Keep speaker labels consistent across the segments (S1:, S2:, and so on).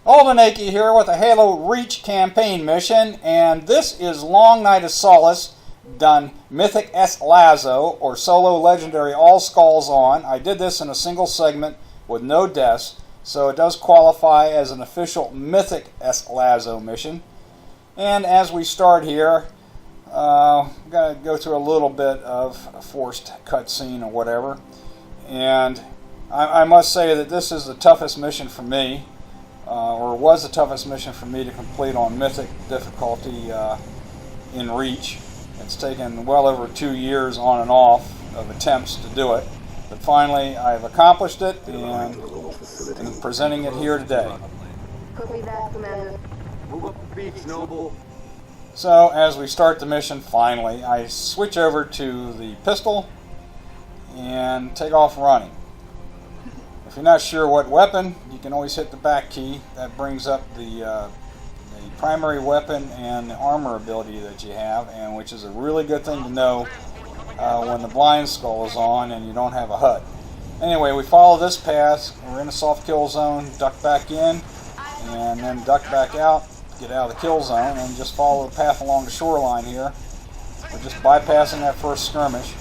S1: Oldenaki here with a Halo Reach campaign mission, and this is Long Night of Solace, done Mythic SLASO, or Solo Legendary All Skulls on. I did this in a single segment with no deaths, so it does qualify as an official Mythic SLASO mission. And as we start here, I'm going to go through a little bit of a forced cutscene or whatever. And I must say that this is the toughest mission for me. Or was the toughest mission for me to complete on Mythic difficulty in Reach. It's taken well over 2 years on and off of attempts to do it, but finally I've accomplished it and I'm presenting it here today. So as we start the mission, finally I switch over to the pistol and take off running. If you're not sure what weapon, you can always hit the back key. That brings up the primary weapon and the armor ability that you have, and which is a really good thing to know when the blind skull is on and you don't have a HUD. Anyway, we follow this path. We're in a soft kill zone, duck back in, and then duck back out, get out of the kill zone, and just follow the path along the shoreline here. We're just bypassing that first skirmish.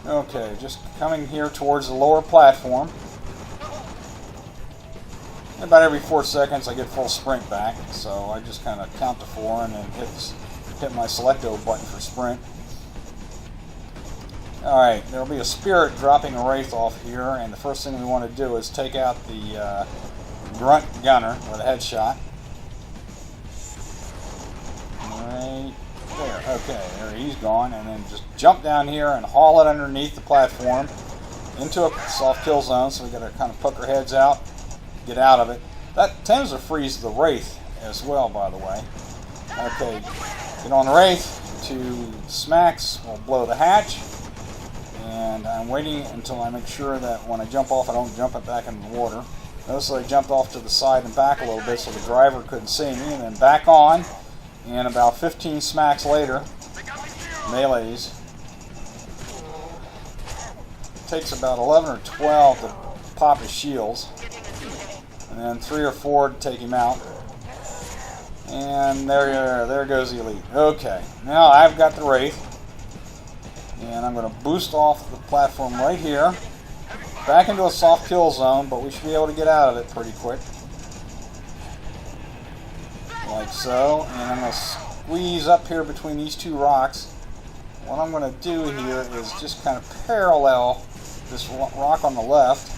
S1: Okay, just coming here towards the lower platform. About every 4 seconds I get full sprint back, so I just kind of count to 4 and then hit my Selecto button for sprint. Alright, there will be a spirit dropping a wraith off here, and the first thing we want to do is take out the grunt gunner with a headshot. Right there. Okay, there he's gone, and then just jump down here and haul it underneath the platform into a soft kill zone, so we got to kind of poke our heads out, get out of it. That tends to freeze the wraith as well, by the way. Okay, get on the wraith, 2 smacks will blow the hatch, and I'm waiting until I make sure that when I jump off I don't jump it back into the water. Notice I jumped off to the side and back a little bit so the driver couldn't see me, and then back on. And about 15 smacks later, melees. It takes about 11 or 12 to pop his shields, and then 3 or 4 to take him out. And there goes the elite. Okay, now I've got the wraith, and I'm going to boost off the platform right here, back into a soft kill zone, but we should be able to get out of it pretty quick. Like so, and I'm going to squeeze up here between these 2 rocks. What I'm going to do here is just kind of parallel this rock on the left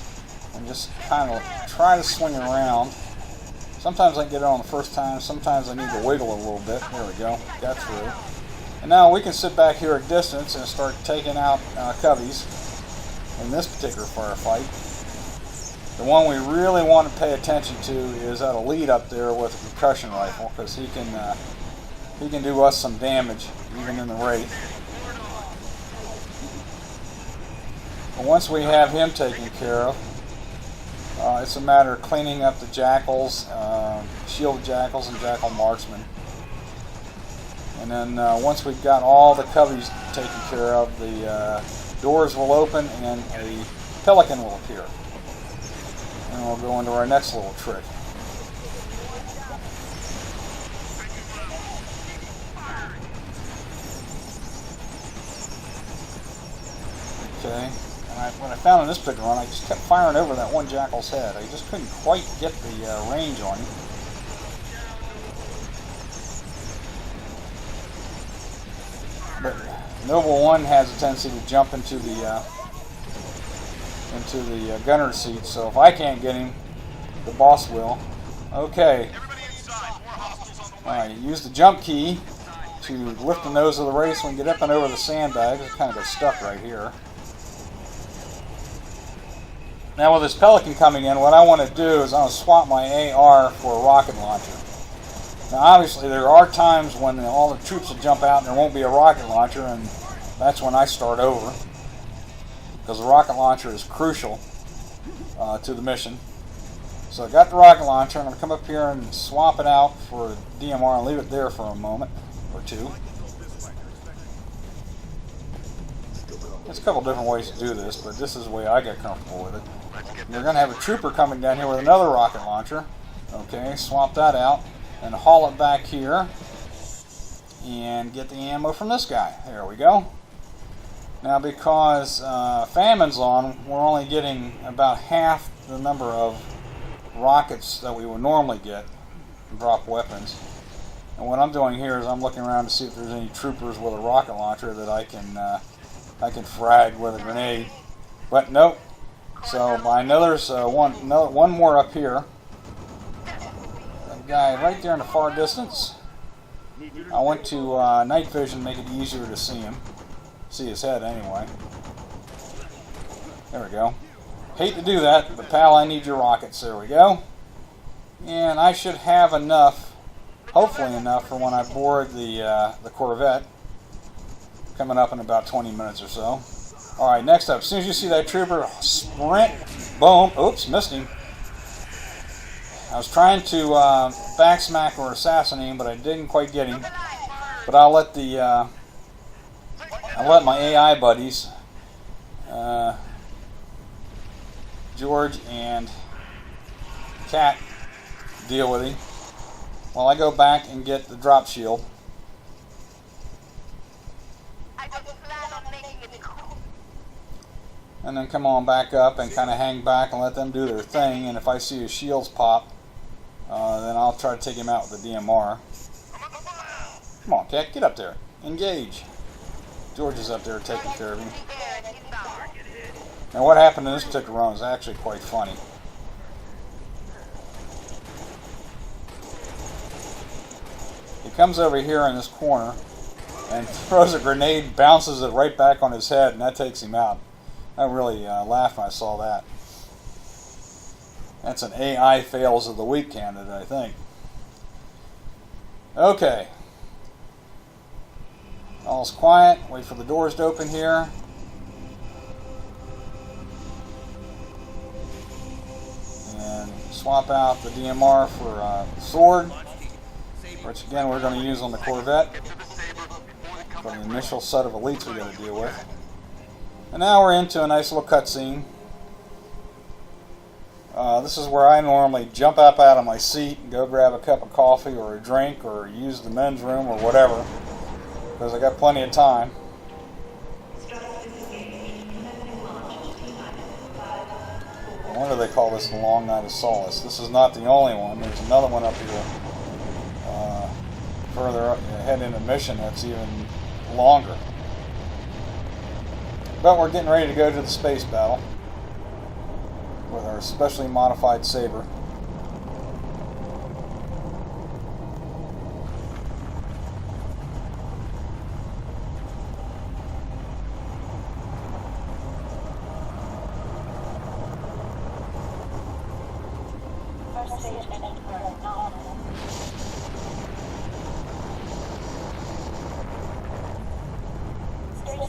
S1: and just kind of try to swing it around. Sometimes I get it on the first time, sometimes I need to wiggle it a little bit. There we go, got through. And now we can sit back here at distance and start taking out coveys in this particular firefight. The one we really want to pay attention to is that elite up there with a concussion rifle, because he can do us some damage even in the wraith. But once we have him taken care of, it's a matter of cleaning up the jackals, shield jackals and jackal marksmen. And then once we've got all the coveys taken care of, the doors will open and a pelican will appear. And we'll go into our next little trick. Okay, and what I found in this particular run, I just kept firing over that one jackal's head. I just couldn't quite get the range on him. But Noble 1 has a tendency to jump into the gunner seat, so if I can't get him, the boss will. Okay. Alright, use the jump key to lift the nose of the wraith so we can get up and over the sandbags. It kind of got stuck right here. Now with this pelican coming in, what I want to do is I want to swap my AR for a rocket launcher. Now obviously there are times when all the troops will jump out and there won't be a rocket launcher, and that's when I start over, because the rocket launcher is crucial to the mission. So I got the rocket launcher. I'm going to come up here and swap it out for DMR and leave it there for a moment or two. There's a couple different ways to do this, but this is the way I get comfortable with it. You're going to have a trooper coming down here with another rocket launcher. Okay, swap that out and haul it back here and get the ammo from this guy. There we go. Now because Famine's on, we're only getting about half the number of rockets that we would normally get and drop weapons. And what I'm doing here is I'm looking around to see if there's any troopers with a rocket launcher that I can frag with a grenade. But nope. So I know there's one more up here. That guy right there in the far distance. I went to night vision to make it easier to see him. See his head anyway. There we go. Hate to do that, but pal, I need your rockets. There we go. And I should have enough, hopefully enough, for when I board the Corvette. Coming up in about 20 minutes or so. Alright, next up, as soon as you see that trooper, sprint, boom, oops, missed him. I was trying to backsmack or assassinate him, but I didn't quite get him. But I'll let my AI buddies, George and Cat, deal with him while I go back and get the drop shield. And then come on back up and kind of hang back and let them do their thing. And if I see his shields pop, then I'll try to take him out with the DMR. Come on, Cat, get up there. Engage. George is up there taking care of him. Now what happened in this particular run is actually quite funny. He comes over here in this corner and throws a grenade, bounces it right back on his head, and that takes him out. I really laughed when I saw that. That's an AI fails of the week candidate, I think. Okay. All's quiet. Wait for the doors to open here. And swap out the DMR for the sword, which again we're going to use on the Corvette for the initial set of elites we got to deal with. And now we're into a nice little cutscene. This is where I normally jump up out of my seat and go grab a cup of coffee or a drink or use the men's room or whatever, because I got plenty of time. No wonder they call this the Long Night of Solace. This is not the only one. There's another one up here further ahead in the mission that's even longer. But we're getting ready to go to the space battle with our specially modified Saber.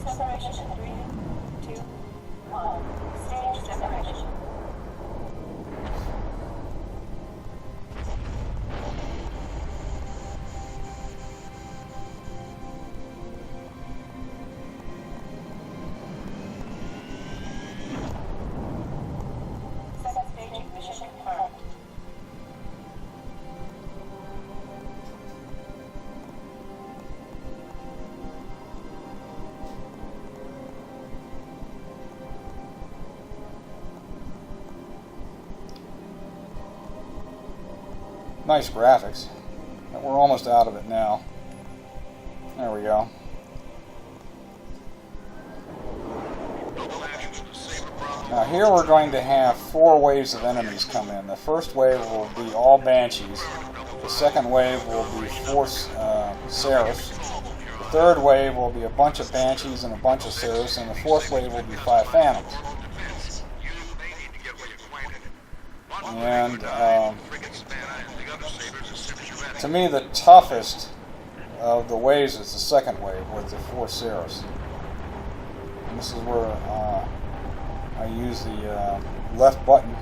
S2: Separation. 3, 2, 1. Stage separation. Second stage ignition confirmed.
S1: Nice graphics. We're almost out of it now. There we go. Now here we're going to have 4 waves of enemies come in. The first wave will be all Banshees. The second wave will be 4 Seraphs. The third wave will be a bunch of Banshees and a bunch of Seraphs. And the fourth wave will be 5 Phantoms. And to me, the toughest of the waves is the second wave with the 4 Seraphs. And this is where I use the left button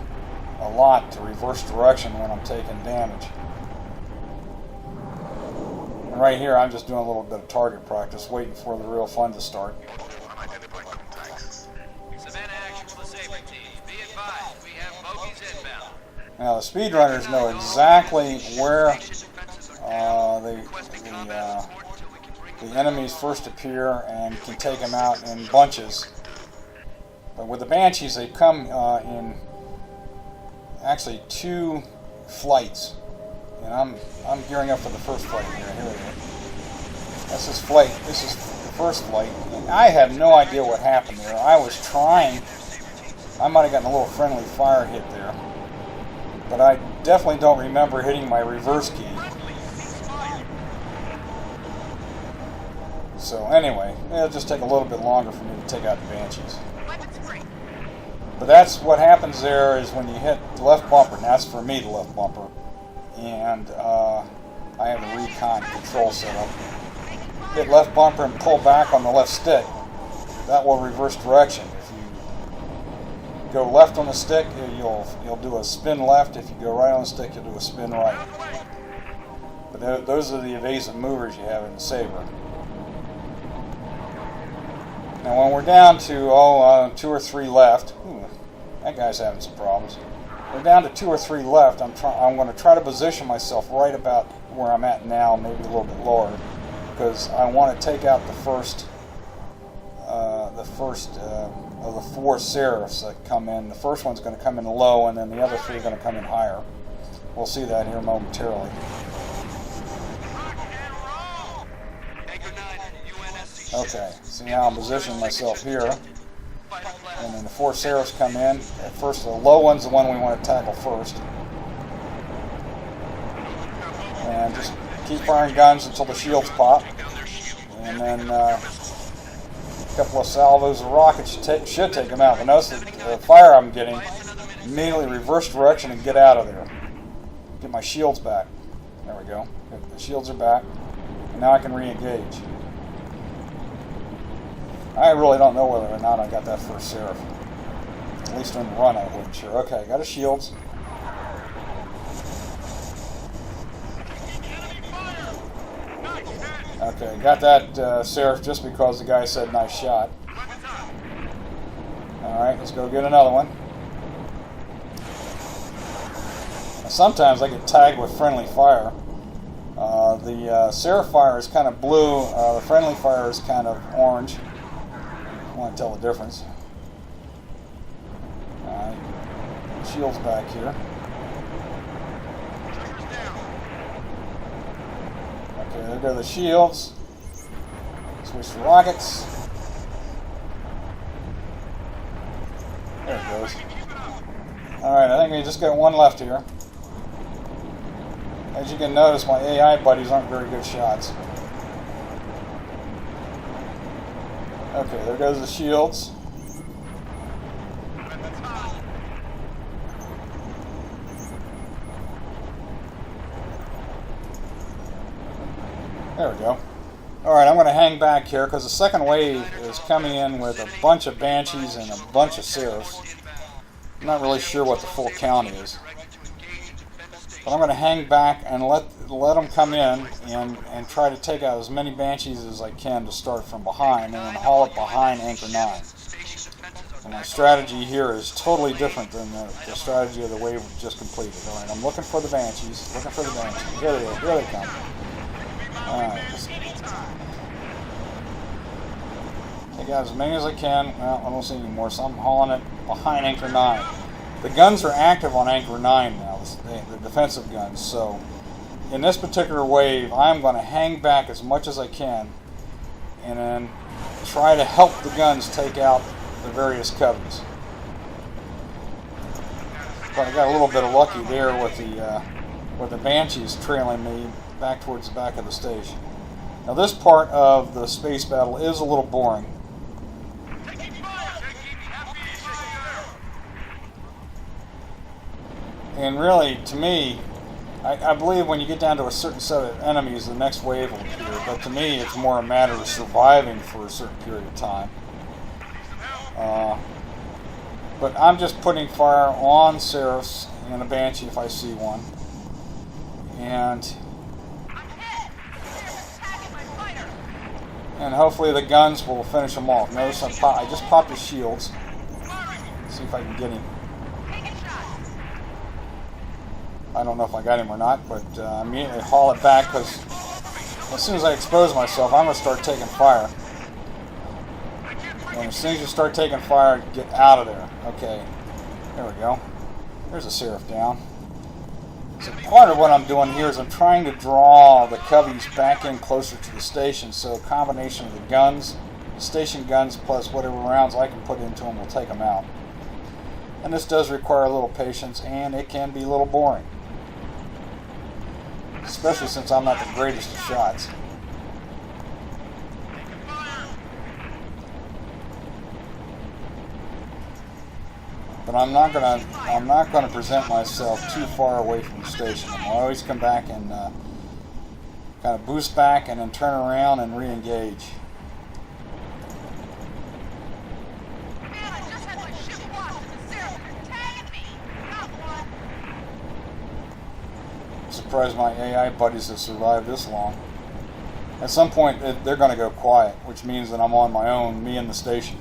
S1: a lot to reverse direction when I'm taking damage. And right here, I'm just doing a little bit of target practice, waiting for the real fun to start. Now the speedrunners know exactly where the enemies first appear and can take them out in bunches. But with the Banshees, they come in actually 2 flights, and I'm gearing up for the first flight here. Here we go. That's this flight. This is the first flight. And I have no idea what happened there. I was trying. I might have gotten a little friendly fire hit there, but I definitely don't remember hitting my reverse key. So anyway, it'll just take a little bit longer for me to take out the Banshees. But that's what happens there is when you hit the left bumper, and that's for me the left bumper, and I have the recon control set up. Hit left bumper and pull back on the left stick. That will reverse direction. If you go left on the stick, you'll do a spin left. If you go right on the stick, you'll do a spin right. But those are the evasive movers you have in the Saber. Now when we're down to 2 or 3 left, that guy's having some problems. We're down to 2 or 3 left. I'm going to try to position myself right about where I'm at now, maybe a little bit lower, because I want to take out the first of the 4 Seraphs that come in. The first one's going to come in low, and then the other 3 are going to come in higher. We'll see that here momentarily. Okay, see now I'm positioning myself here, and then the 4 Seraphs come in. At first, the low one's the one we want to tackle first, and just keep firing guns until the shields pop, and then a couple of salvos of rockets should take them out. But notice the fire I'm getting, immediately reverse direction and get out of there. Get my shields back. There we go. The shields are back, and now I can re-engage. I really don't know whether or not I got that first Seraph. At least on the run I wasn't sure. Okay, got his shields. Okay, got that Seraph just because the guy said nice shot. Alright, let's go get another one. Now, sometimes I get tagged with friendly fire. The Seraph fire is kind of blue, the friendly fire is kind of orange. I want to tell the difference. Alright, shields back here. Okay, there go the shields. Switch to rockets. There it goes. Alright, I think we just got one left here. As you can notice, my AI buddies aren't very good shots. Okay, there goes the shields. There we go. Alright, I'm going to hang back here because the second wave is coming in with a bunch of Banshees and a bunch of Seraphs. I'm not really sure what the full count is. But I'm going to hang back and let them come in and try to take out as many Banshees as I can to start from behind and then haul it behind Anchor 9. And my strategy here is totally different than the strategy of the wave we just completed. Alright, I'm looking for the Banshees. Looking for the Banshees. There they go. Here they come. Alright. Take out as many as I can. Well, I don't see any more, so I'm hauling it behind Anchor 9. The guns are active on Anchor 9 now, the defensive guns, so in this particular wave, I'm going to hang back as much as I can and then try to help the guns take out the various coveys. But I got a little bit of lucky there with the Banshees trailing me back towards the back of the station. Now this part of the space battle is a little boring. And really, to me, I believe when you get down to a certain set of enemies, the next wave will appear. But to me, it's more a matter of surviving for a certain period of time. But I'm just putting fire on Seraphs and a Banshee if I see one. And hopefully the guns will finish him off. Notice I just popped his shields. See if I can get him. I don't know if I got him or not, but immediately haul it back because as soon as I expose myself, I'm going to start taking fire. And as soon as you start taking fire, get out of there. Okay, there we go. There's a Seraph down. So part of what I'm doing here is I'm trying to draw the coveys back in closer to the station, so a combination of the guns, the station guns, plus whatever rounds I can put into them will take them out. And this does require a little patience, and it can be a little boring. Especially since I'm not the greatest of shots. But I'm not gonna present myself too far away from the station. I'll always come back and kind of boost back and then turn around and re-engage. I'm surprised my AI buddies have survived this long. At some point they're going to go quiet, which means that I'm on my own, me and the station.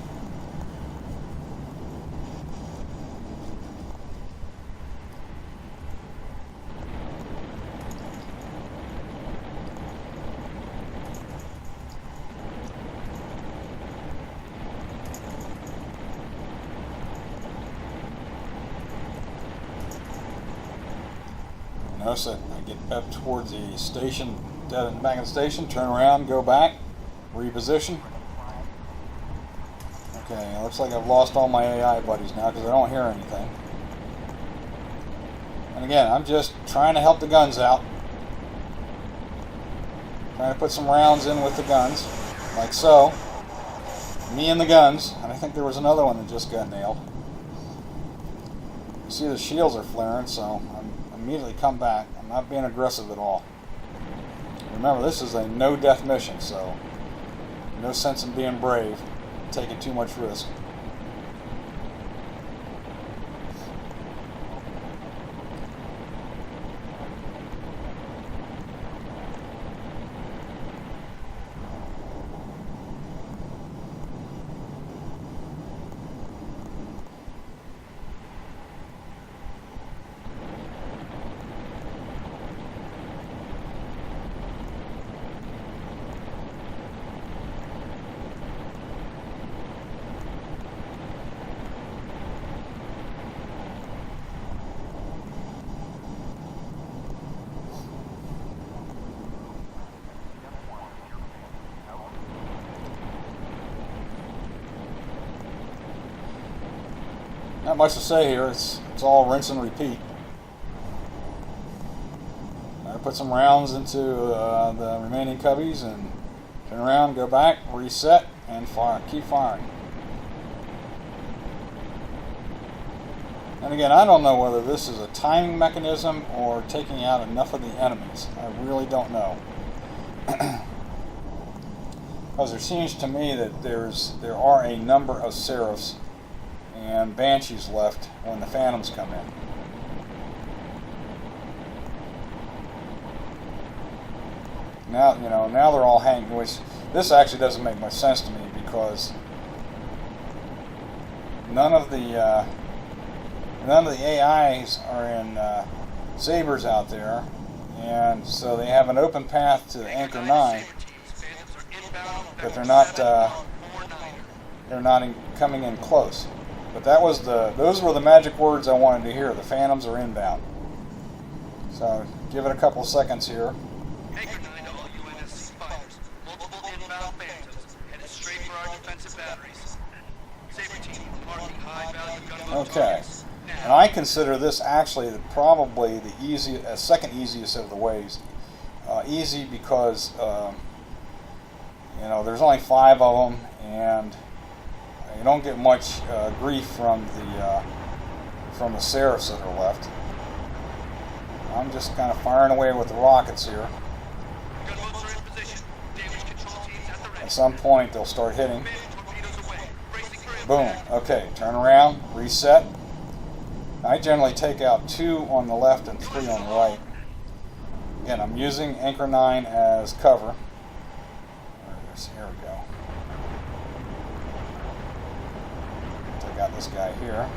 S1: Notice that I get up towards the station, dead in the back of the station, turn around, go back, reposition. Okay, it looks like I've lost all my AI buddies now because I don't hear anything. And again, I'm just trying to help the guns out. Trying to put some rounds in with the guns, like so. Me and the guns, and I think there was another one that just got nailed. You see the shields are flaring, so immediately come back. I'm not being aggressive at all. Remember, this is a no-death mission, so no sense in being brave, taking too much risk. Not much to say here. It's all rinse and repeat. I put some rounds into the remaining cubbies and turn around, go back, reset, and fire. Keep firing. And again, I don't know whether this is a timing mechanism or taking out enough of the enemies. I really don't know. Because there seems to me that there are a number of Seraphs and Banshees left when the Phantoms come in. Now, now they're all hanging. Which this actually doesn't make much sense to me because none of the AIs are in Sabres out there, and so they have an open path to Anchor 9, but they're not coming in close. But those were the magic words I wanted to hear. The Phantoms are inbound. So give it a couple seconds here.
S3: Anchor 9 to all UNS fighters. Multiple inbound Phantoms headed straight for our defensive batteries. Sabre team marking high value gunboat targets.
S1: And I consider this actually probably the second easiest of the ways. Easy because there's only 5 of them, and you don't get much grief from the Seraphs that are left. I'm just kind of firing away with the rockets here.
S3: Gunboats are in position. Damage control teams at the ready.
S1: At some point they'll start hitting.
S3: Torpedoes away. Bracing for
S1: Boom. Okay, turn around, reset. I generally take out 2 on the left and 3 on the right. Again, I'm using Anchor 9 as cover. Here we go. Take out this guy here.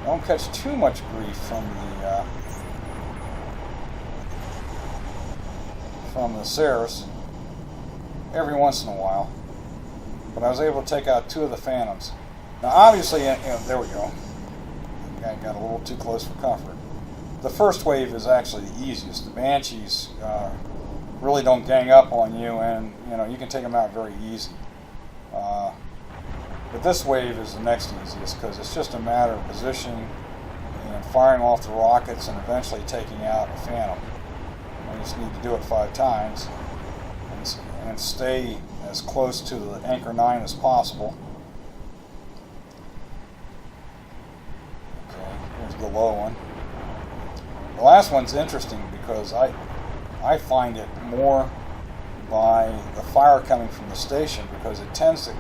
S1: Don't catch too much grief from the Solace every once in a while, but I was able to take out 2 of the Phantoms. Now, obviously, there we go. I got a little too close for comfort. The first wave is actually the easiest. The Banshees really don't gang up on you, and you can take them out very easy. But this wave is the next easiest because it's just a matter of positioning and firing off the rockets and eventually taking out a Phantom. You just need to do it 5 times and stay as close to the Anchor 9 as possible. Okay, here's the low one. The last one's interesting because I find it more by the fire coming from the station because it tends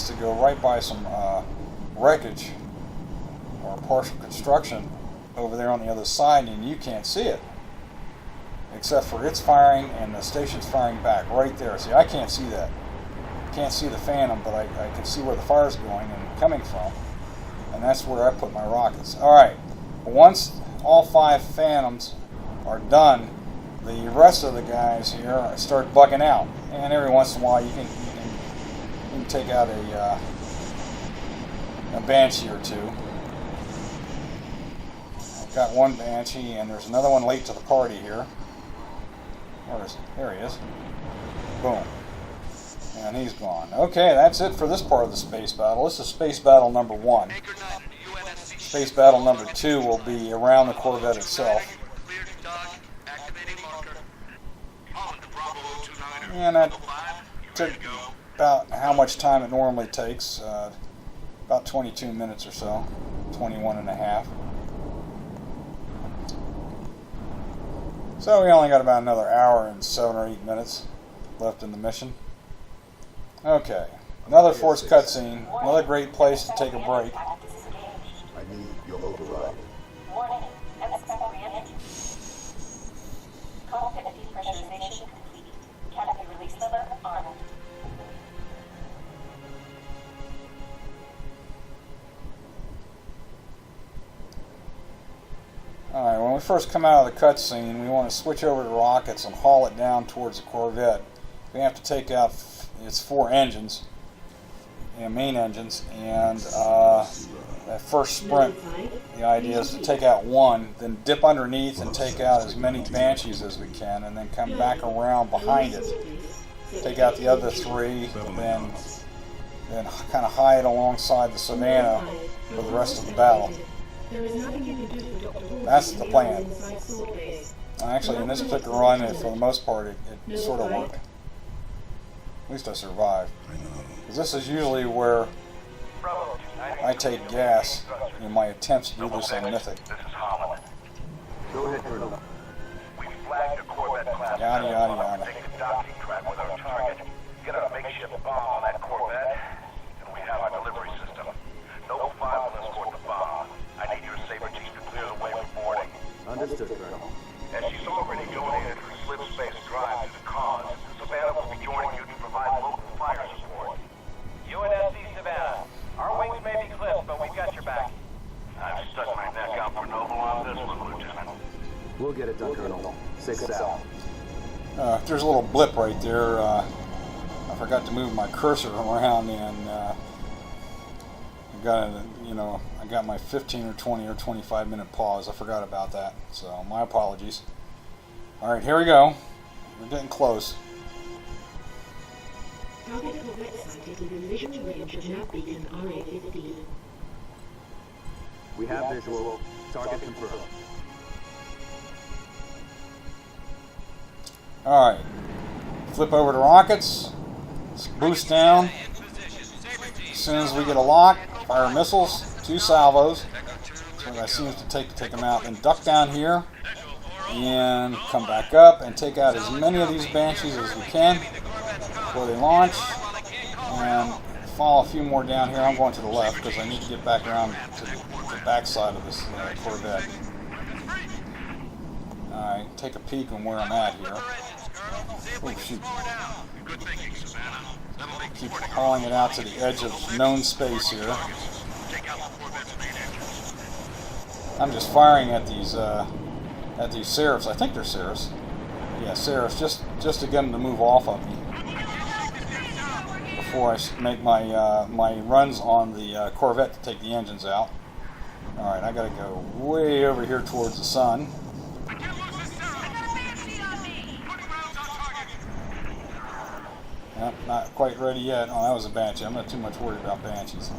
S1: to go right by some wreckage or partial construction over there on the other side, and you can't see it except for its firing and the station's firing back right there. See, I can't see that. Can't see the Phantom, but I can see where the fire's going and coming from, and that's where I put my rockets. Alright, once all 5 Phantoms are done, the rest of the guys here start bucking out, and every once in a while you can take out a Banshee or 2. I've got 1 Banshee, and there's another one late to the party here. Where is he? There he is. Boom. And he's gone. Okay, that's it for this part of the space battle. This is space battle number 1. Space battle number 2 will be around the Corvette itself. And that took about how much time it normally takes. About 22 minutes or so. 21 and a half. So we only got about another hour and 7 or 8 minutes left in the mission. Okay, another forced cutscene. Another great place to take a break.
S4: I need your override.
S2: Warning, expect re-entry. Cockpit depressurization complete. Canopy release lever on.
S1: Alright, when we first come out of the cutscene, we want to switch over to rockets and haul it down towards the Corvette. We have to take out its 4 engines, main engines, and that first sprint, the idea is to take out 1, then dip underneath and take out as many Banshees as we can, and then come back around behind it, take out the other 3, and then kind of hide alongside the Savannah for the rest of the battle. That's the plan. Actually, in this particular run, for the most part, it sort of worked. At least I survived. Because this is usually where I take gas in my attempts to do this on Mythic.
S4: Go ahead, Colonel.
S3: We flagged a Corvette class.
S1: Yada, yada, yada.
S3: Take the docking track with our target. Get a makeshift bomb on that Corvette, and we have our delivery system. No 5 will escort the bomb. I need your saber team to clear the way for boarding.
S4: Understood, Colonel.
S3: As she's already donated her slip space drive to the cause, Savannah will be joining you to provide local fire support.
S5: UNSC Savannah. Our wings may be clipped, but we've got your back.
S3: I've stuck my neck out for Noble on this one, Lieutenant.
S4: We'll get it done, Colonel. 6 out.
S1: There's a little blip right there. I forgot to move my cursor around, and I got my 15 or 20 or 25 minute pause. I forgot about that, so my apologies. All right, here we go. We're getting close.
S6: Target Corvette sighted within visual range of nav beacon RA-15.
S4: We have visual. Target confirmed.
S1: All right, flip over to rockets. Let's boost down. As soon as we get a lock, fire missiles, 2 salvos. That's what I seem to take them out. Then duck down here and come back up and take out as many of these Banshees as we can. before they launch, and follow a few more down here. I'm going to the left because I need to get back around to the back side of this Corvette. Alright, take a peek on where I'm at here. Oh shoot. Keep hauling it out to the edge of known space here. I'm just firing at these Seraphs. I think they're Seraphs. Yeah, Seraphs, just to get them to move off of me before I make my my runs on the Corvette to take the engines out. All right, I got to go way over here towards the sun. Nope, not quite ready yet. Oh, that was a Banshee. I'm not too much worried about Banshees.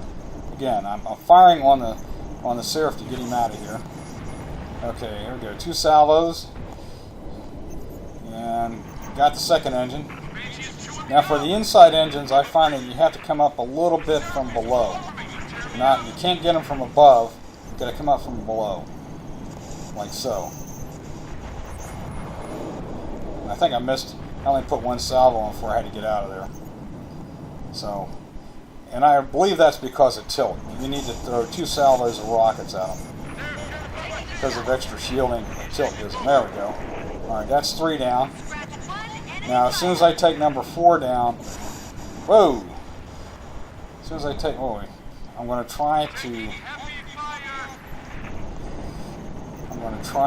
S1: Again, I'm firing on the Seraph to get him out of here. Okay, here we go. 2 salvos. And got the second engine. Now for the inside engines, I find that you have to come up a little bit from below. You can't get them from above. You've got to come up from below. Like so. And I think I only put 1 salvo on before I had to get out of there. So, and I believe that's because of tilt. You need to throw 2 salvos of rockets at them. Because of extra shielding, tilt gives them. There we go. Alright, that's 3 down. Now, as soon as I take number 4 down, whoa! As soon as I take, I'm going to try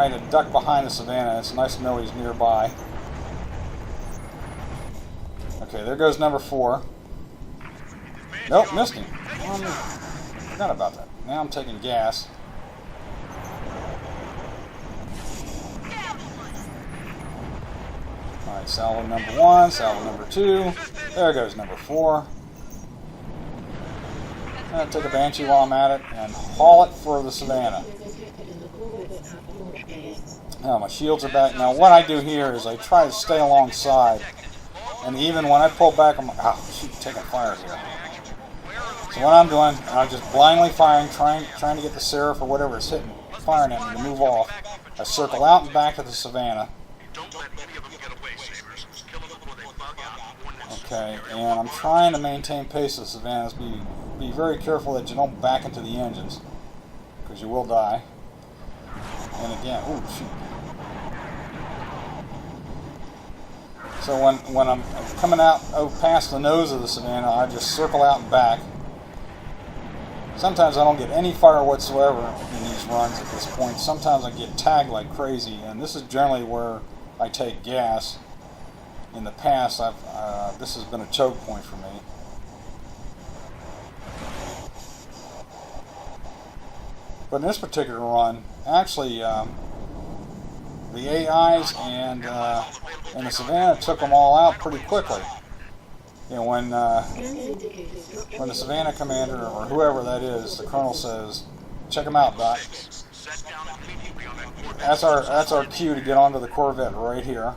S1: to duck behind the Savannah. It's nice to know he's nearby. Okay, there goes number 4. Nope, missed him. Forgot about that. Now I'm taking gas. Alright, salvo number 1, salvo number 2. There goes number 4. I'm going to take a Banshee while I'm at it and haul it for the Savannah. Now my shields are back. Now what I do here is I try to stay alongside. And even when I pull back, I'm like, oh shoot, taking fire here. So what I'm doing, I'm just blindly firing, trying to get the Seraph or whatever is hitting, firing at me to move off. I circle out and back to the Savannah. Okay, and I'm trying to maintain pace of the Savannahs. Be very careful that you don't back into the engines, because you will die. And again, oh shoot. So when I'm coming out past the nose of the Savannah, I just circle out and back. Sometimes I don't get any fire whatsoever in these runs at this point. Sometimes I get tagged like crazy, and this is generally where I take gas. In the past, this has been a choke point for me. But in this particular run, actually, the AIs and the Savannah took them all out pretty quickly. You know, when the Savannah commander or whoever that is, the colonel says, "Check them out, Doc." That's our cue to get onto the Corvette right here.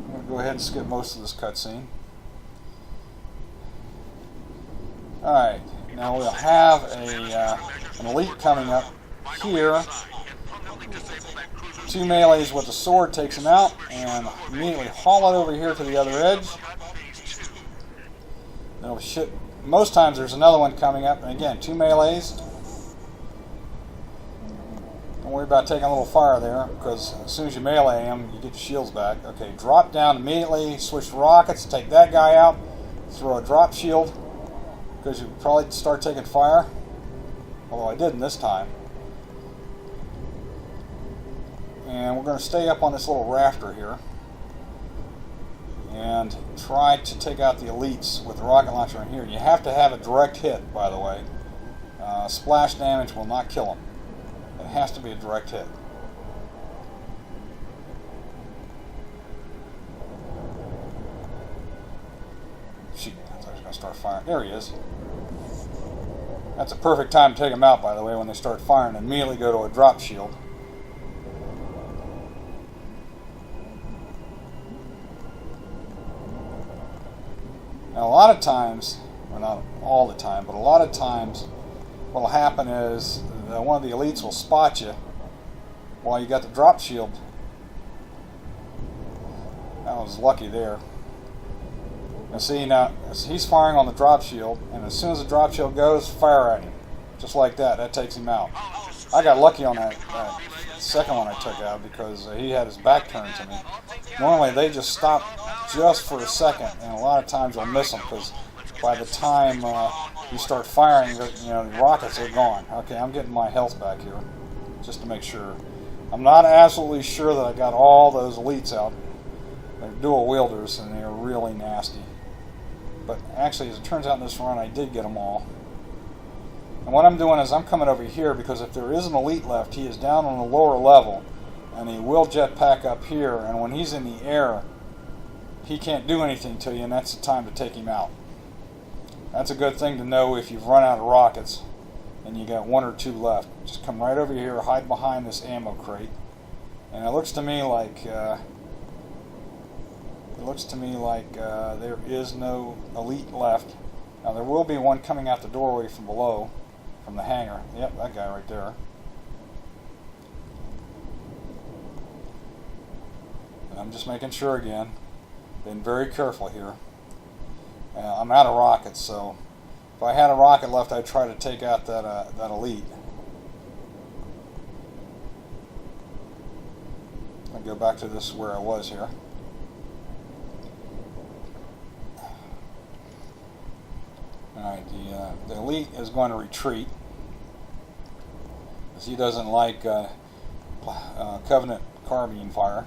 S1: I'm going to go ahead and skip most of this cutscene. All right, now we'll have an elite coming up here. 2 melees with the sword takes him out, and immediately haul it over here to the other edge. Most times there's another one coming up, and again, 2 melees. Don't worry about taking a little fire there, because as soon as you melee him, you get your shields back. Okay, drop down immediately, switch to rockets, take that guy out, throw a drop shield, because you probably start taking fire. Although I didn't this time. And we're going to stay up on this little rafter here and try to take out the elites with the rocket launcher in here. You have to have a direct hit, by the way. Splash damage will not kill them. It has to be a direct hit. Shoot, I thought I was going to start firing. There he is. That's a perfect time to take them out, by the way, when they start firing. Immediately go to a drop shield. Now, a lot of times, well, not all the time, but a lot of times, what will happen is one of the elites will spot you while you got the drop shield. I was lucky there. Now see, now he's firing on the drop shield, and as soon as the drop shield goes, fire at him. Just like that. That takes him out. I got lucky on that second one I took out because he had his back turned to me. Normally they just stop just for a second, and a lot of times you'll miss them because by the time you start firing, the rockets are gone. Okay, I'm getting my health back here just to make sure. I'm not absolutely sure that I got all those elites out. They're dual wielders and they're really nasty. But actually, as it turns out in this run, I did get them all. And what I'm doing is I'm coming over here because if there is an elite left, he is down on the lower level and he will jetpack up here, and when he's in the air, he can't do anything to you, and that's the time to take him out. That's a good thing to know if you've run out of rockets and you got one or two left. Just come right over here, hide behind this ammo crate, and it looks to me like there is no elite left. Now there will be one coming out the doorway from below, from the hangar. Yep, that guy right there. And I'm just making sure again. Been very careful here. I'm out of rockets, so if I had a rocket left, I'd try to take out that elite. I'll go back to this where I was here. Alright, the elite is going to retreat because he doesn't like Covenant carbine fire.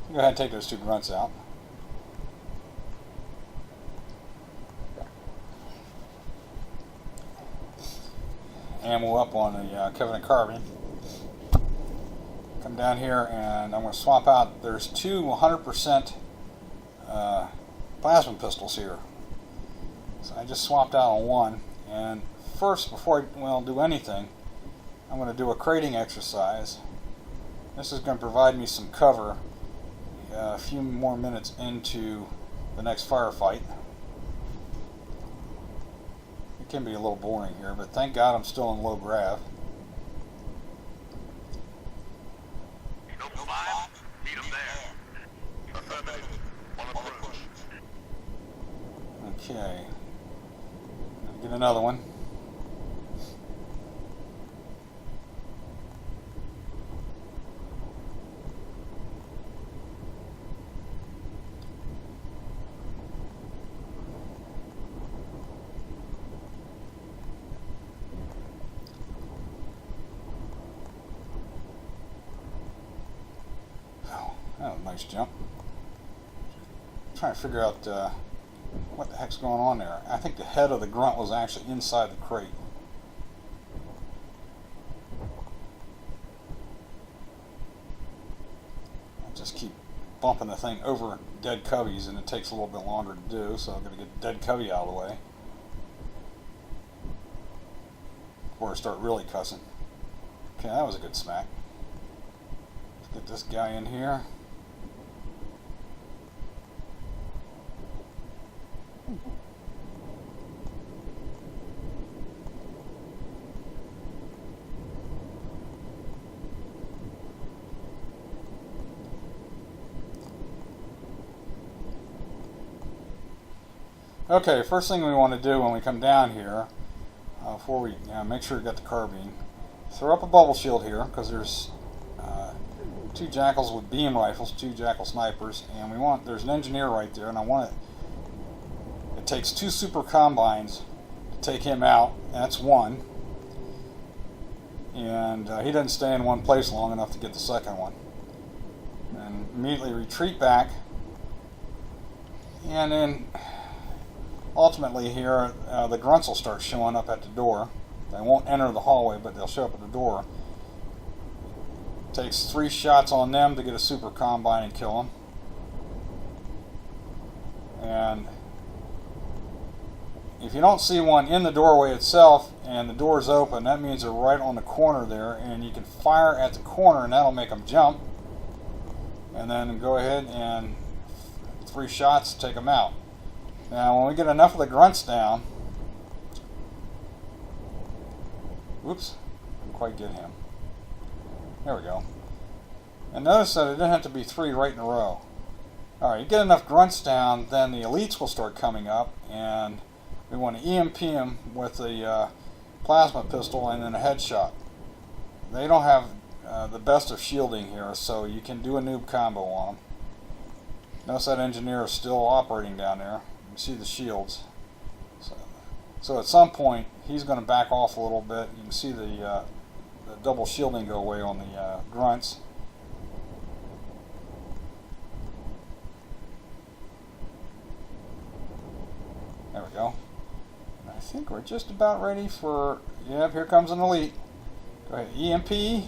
S1: Go ahead and take those two grunts out. Ammo up on the Covenant carbine. Come down here and I'm going to swap out. There's two 100% plasma pistols here. So I just swapped out on one. And first, before I do anything, I'm going to do a crating exercise. This is going to provide me some cover a few more minutes into the next firefight. It can be a little boring here, but thank God I'm still in low grav. Okay. Get another one. Oh, nice jump. I'm trying to figure out what the heck's going on there. I think the head of the grunt was actually inside the crate. I just keep bumping the thing over dead coveys, and it takes a little bit longer to do, so I'm going to get the dead covey out of the way before I start really cussing. Okay, that was a good smack. Let's get this guy in here. Okay, first thing we want to do when we come down here, before we make sure we got the carbine, throw up a bubble shield here, because there's two jackals with beam rifles, two jackal snipers, and there's an engineer right there, and it takes two super combines to take him out. That's one, and he doesn't stay in one place long enough to get the second one. And immediately retreat back, and then ultimately here, the grunts will start showing up at the door. They won't enter the hallway, but they'll show up at the door. Takes 3 shots on them to get a super combine and kill them. And if you don't see one in the doorway itself and the door's open, that means they're right on the corner there, and you can fire at the corner and that'll make them jump. And then go ahead and 3 shots to take them out. Now, when we get enough of the grunts down, whoops, didn't quite get him. There we go. And notice that it didn't have to be 3 right in a row. Alright, you get enough grunts down, then the elites will start coming up, and we want to EMP them with a plasma pistol and then a headshot. They don't have the best of shielding here, so you can do a noob combo on them. Notice that engineer is still operating down there. You can see the shields. So at some point, he's going to back off a little bit. You can see the double shielding go away on the grunts. There we go. And I think we're just about ready for... Yep, here comes an elite. Go ahead, EMP.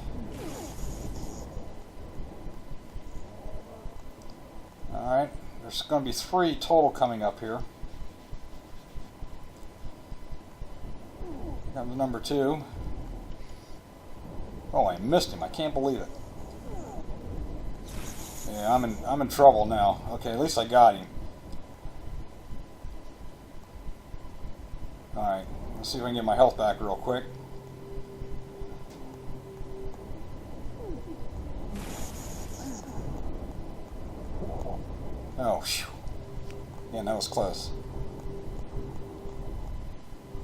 S1: Alright, there's going to be 3 total coming up here. Here comes number 2. Oh, I missed him. I can't believe it. Yeah, I'm in trouble now. Okay, at least I got him. Alright, let's see if I can get my health back real quick. Oh, phew. Yeah, that was close.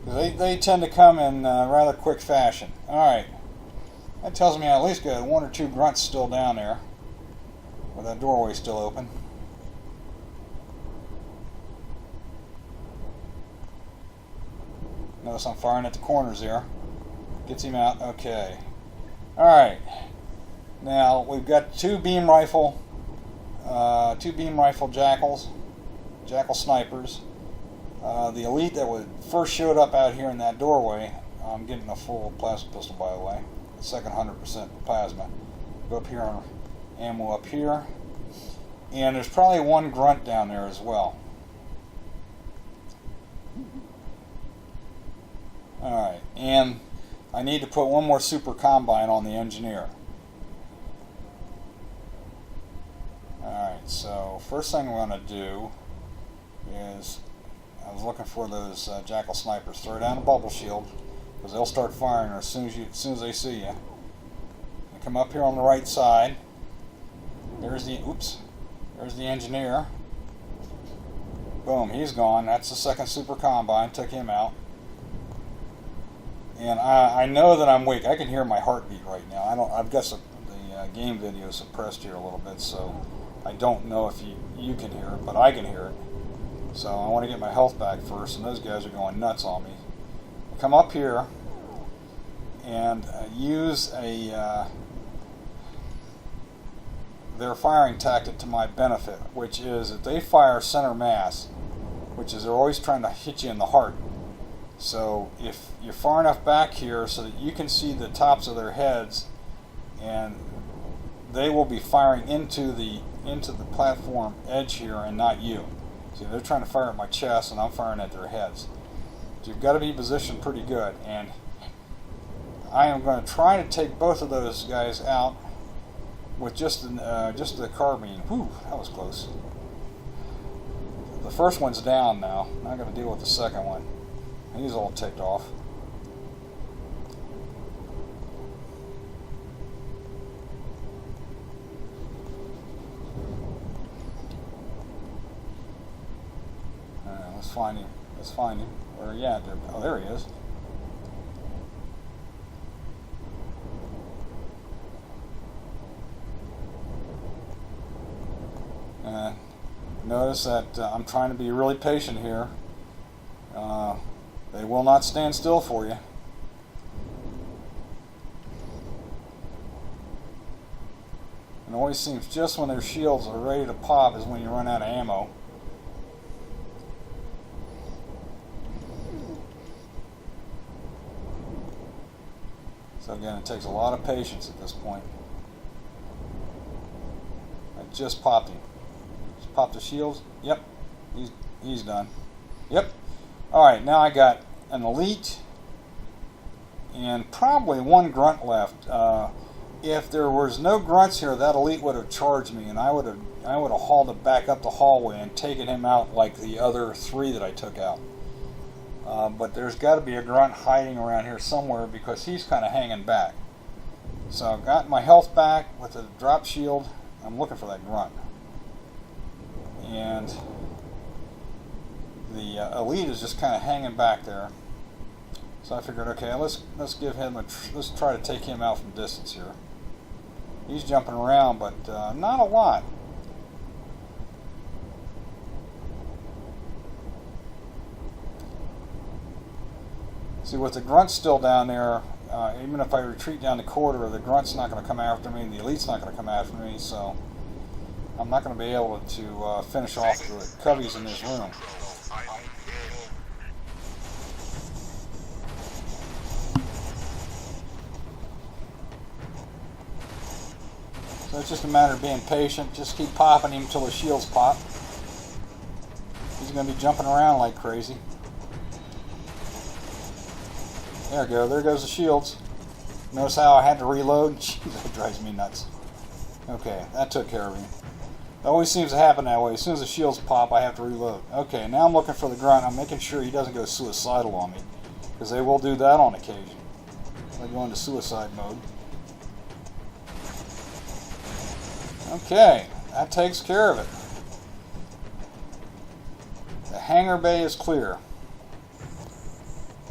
S1: They tend to come in rather quick fashion. Alright, that tells me I at least got 1 or 2 grunts still down there, with that doorway still open. Notice I'm firing at the corners there. Gets him out. Okay. Alright. Now we've got 2 beam rifle jackals, jackal snipers. The elite that first showed up out here in that doorway, I'm getting a full plasma pistol by the way, the second 100% plasma. Go up here on ammo up here. And there's probably 1 grunt down there as well. Alright, and I need to put 1 more super combine on the engineer. Alright, so first thing I'm going to do is, I was looking for those jackal snipers. Throw down a bubble shield, because they'll start firing as soon as they see you. And come up here on the right side. There's the engineer. Boom, he's gone. That's the second super combine. Took him out. And I know that I'm weak. I can hear my heartbeat right now. I've got the game video suppressed here a little bit, so I don't know if you can hear it, but I can hear it. So I want to get my health back first, and those guys are going nuts on me. I come up here and use their firing tactic to my benefit, which is that they fire center mass, which is they're always trying to hit you in the heart. So if you're far enough back here so that you can see the tops of their heads, and they will be firing into the platform edge here and not you. See, they're trying to fire at my chest and I'm firing at their heads. So you've got to be positioned pretty good, and I am going to try to take both of those guys out with just the carbine. Whew, that was close. The first one's down now. I'm going to deal with the second one. He's all ticked off. Let's find him. Let's find him. Where are you at? Oh, there he is. Notice that I'm trying to be really patient here. They will not stand still for you. It always seems just when their shields are ready to pop is when you run out of ammo. So again, it takes a lot of patience at this point. I just popped him. Just popped the shields. Yep, he's done. Yep. Alright, now I got an elite and probably 1 grunt left. If there was no grunts here, that elite would have charged me, and I would have hauled it back up the hallway and taken him out like the other 3 that I took out. But there's got to be a grunt hiding around here somewhere because he's kind of hanging back. So I've got my health back with a drop shield. I'm looking for that grunt. and the elite is just kind of hanging back there. So I figured, okay, let's give him let's try to take him out from distance here. He's jumping around, but not a lot. See, with the grunt's still down there, even if I retreat down the corridor, the grunt's not going to come after me, and the elite's not going to come after me, so I'm not going to be able to finish off the cubbies in this room. So it's just a matter of being patient. Just keep popping him until the shields pop. He's going to be jumping around like crazy. There we go. There goes the shields. Notice how I had to reload? Jeez, that drives me nuts. Okay, that took care of him. It always seems to happen that way. As soon as the shields pop, I have to reload. Okay, now I'm looking for the grunt. I'm making sure he doesn't go suicidal on me, because they will do that on occasion. They go into suicide mode. Okay, that takes care of it. The hangar bay is clear.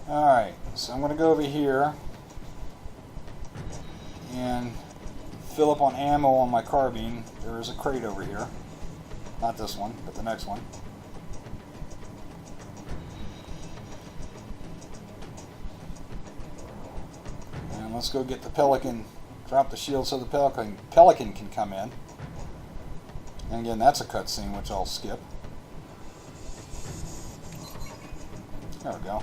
S1: Alright, so I'm going to go over here and fill up on ammo on my carbine. There is a crate over here. Not this one, but the next one. And let's go get the Pelican. Drop the shield so the Pelican can come in. And again, that's a cutscene, which I'll skip. There we go.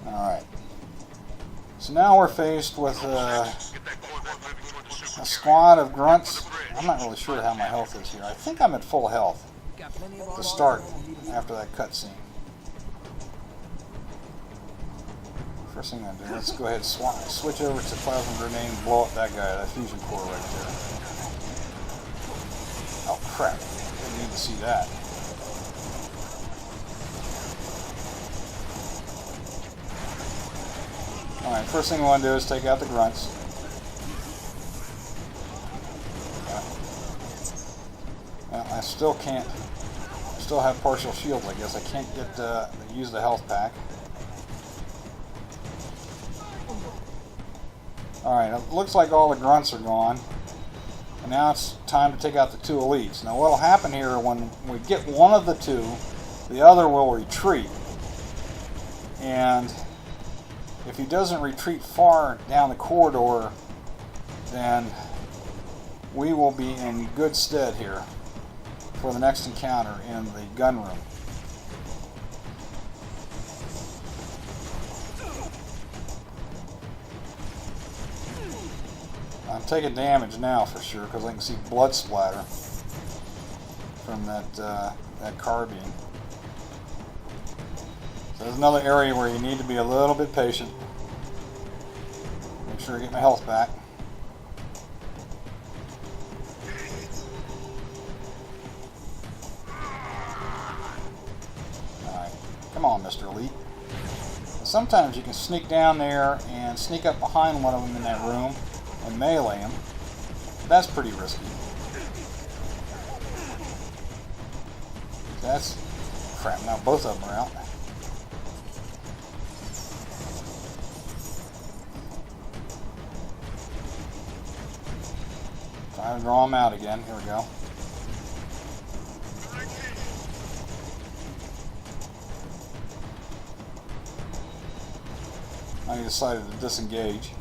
S1: Alright. So now we're faced with a squad of grunts. I'm not really sure how my health is here. I think I'm at full health to start after that cutscene. First thing I'm going to do, let's go ahead and switch over to plasma grenade and blow up that guy, that fusion core right there. Oh crap, didn't need to see that. Alright, first thing I want to do is take out the grunts. Well, I still can't, still have partial shields, I guess. I can't get use the health pack. Alright, it looks like all the grunts are gone. And now it's time to take out the two elites. Now what will happen here, when we get one of the two, the other will retreat. And if he doesn't retreat far down the corridor, then we will be in good stead here for the next encounter in the gun room. I'm taking damage now for sure, because I can see blood splatter from that carbine. So there's another area where you need to be a little bit patient. Make sure I get my health back. Alright, come on, Mr. Elite. Sometimes you can sneak down there and sneak up behind one of them in that room and melee him. That's pretty risky. That's crap. Now both of them are out. Trying to draw them out again. Here we go. I decided to disengage.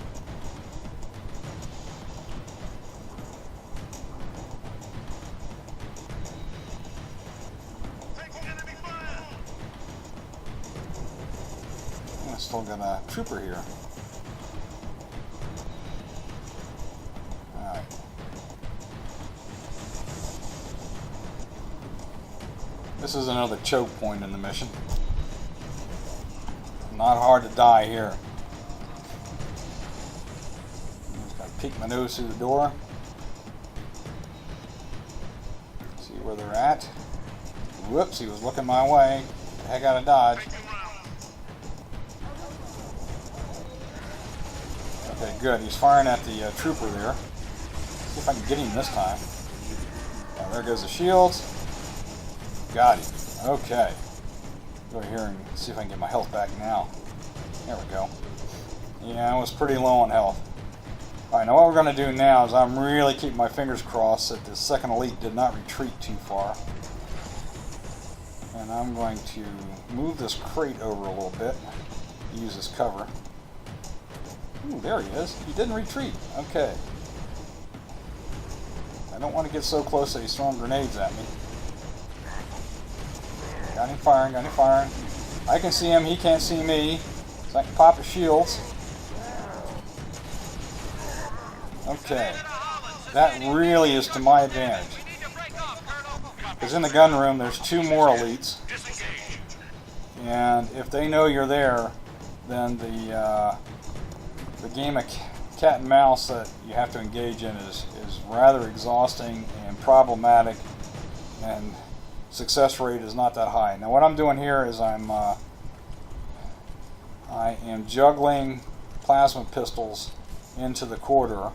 S1: Still got a trooper here. Alright. This is another choke point in the mission. Not hard to die here. Just gotta peek my nose through the door. See where they're at. Whoops, he was looking my way. The heck out of dodge. Okay, good. He's firing at the trooper there. See if I can get him this time. There goes the shields. Got him. Okay. Go here and see if I can get my health back now. There we go. Yeah, I was pretty low on health. Alright, now what we're going to do now is I'm really keeping my fingers crossed that the second elite did not retreat too far. And I'm going to move this crate over a little bit. Use as cover. Ooh, there he is. He didn't retreat. Okay. I don't want to get so close that he's throwing grenades at me. Got him firing, got him firing. I can see him, he can't see me. So I can pop his shields. Okay. That really is to my advantage. Because in the gun room there's 2 more elites. And if they know you're there, then the game of cat and mouse that you have to engage in is rather exhausting and problematic, and success rate is not that high. Now what I'm doing here is I am juggling plasma pistols into the corridor,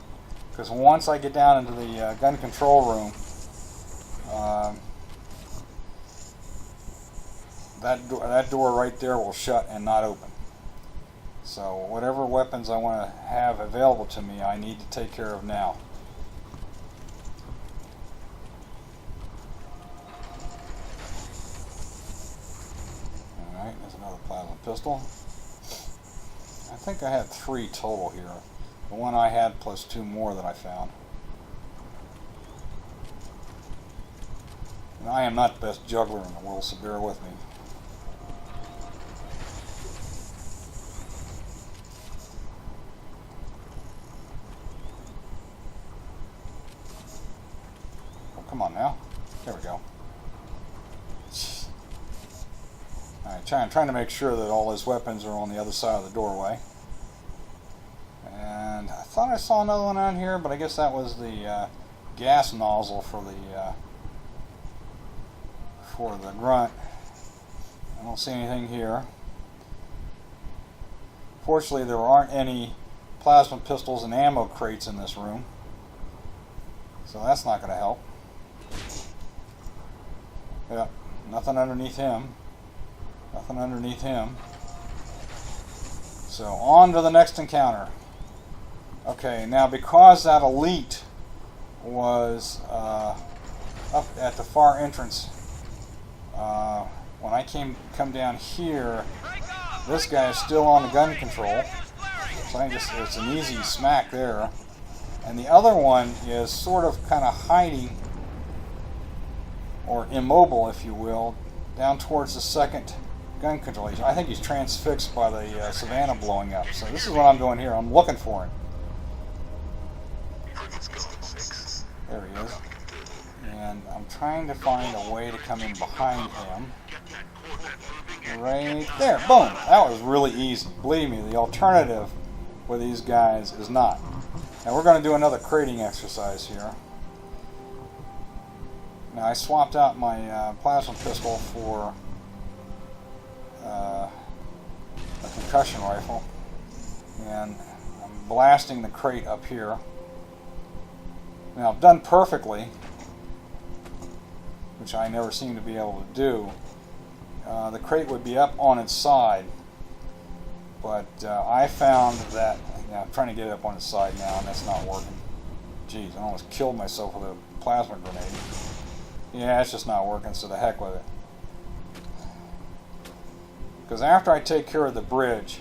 S1: because once I get down into the gun control room, that door right there will shut and not open. So whatever weapons I want to have available to me, I need to take care of now. Alright, there's another plasma pistol. I think I had 3 total here. The one I had plus 2 more that I found. And I am not the best juggler in the world, so bear with me. Come on now. There we go. Alright, I'm trying to make sure that all his weapons are on the other side of the doorway. And I thought I saw another one on here, but I guess that was the gas nozzle for the grunt. I don't see anything here. Fortunately, there aren't any plasma pistols and ammo crates in this room, so that's not going to help. Yep, nothing underneath him. Nothing underneath him. So on to the next encounter. Okay, now because that elite was up at the far entrance, when I come down here, this guy is still on the gun control. So it's an easy smack there. And the other one is sort of kind of hiding, or immobile, if you will, down towards the second gun control. I think he's transfixed by the Savannah blowing up. So this is what I'm doing here. I'm looking for him. There he is. And I'm trying to find a way to come in behind him. Right there. Boom! That was really easy. Believe me, the alternative with these guys is not. Now we're going to do another crating exercise here. Now I swapped out my plasma pistol for a concussion rifle, and I'm blasting the crate up here. Now I've done perfectly, which I never seem to be able to do. The crate would be up on its side, but I found that, I'm trying to get it up on its side now, and that's not working. Jeez, I almost killed myself with a plasma grenade. Yeah, it's just not working, so the heck with it. Because after I take care of the bridge,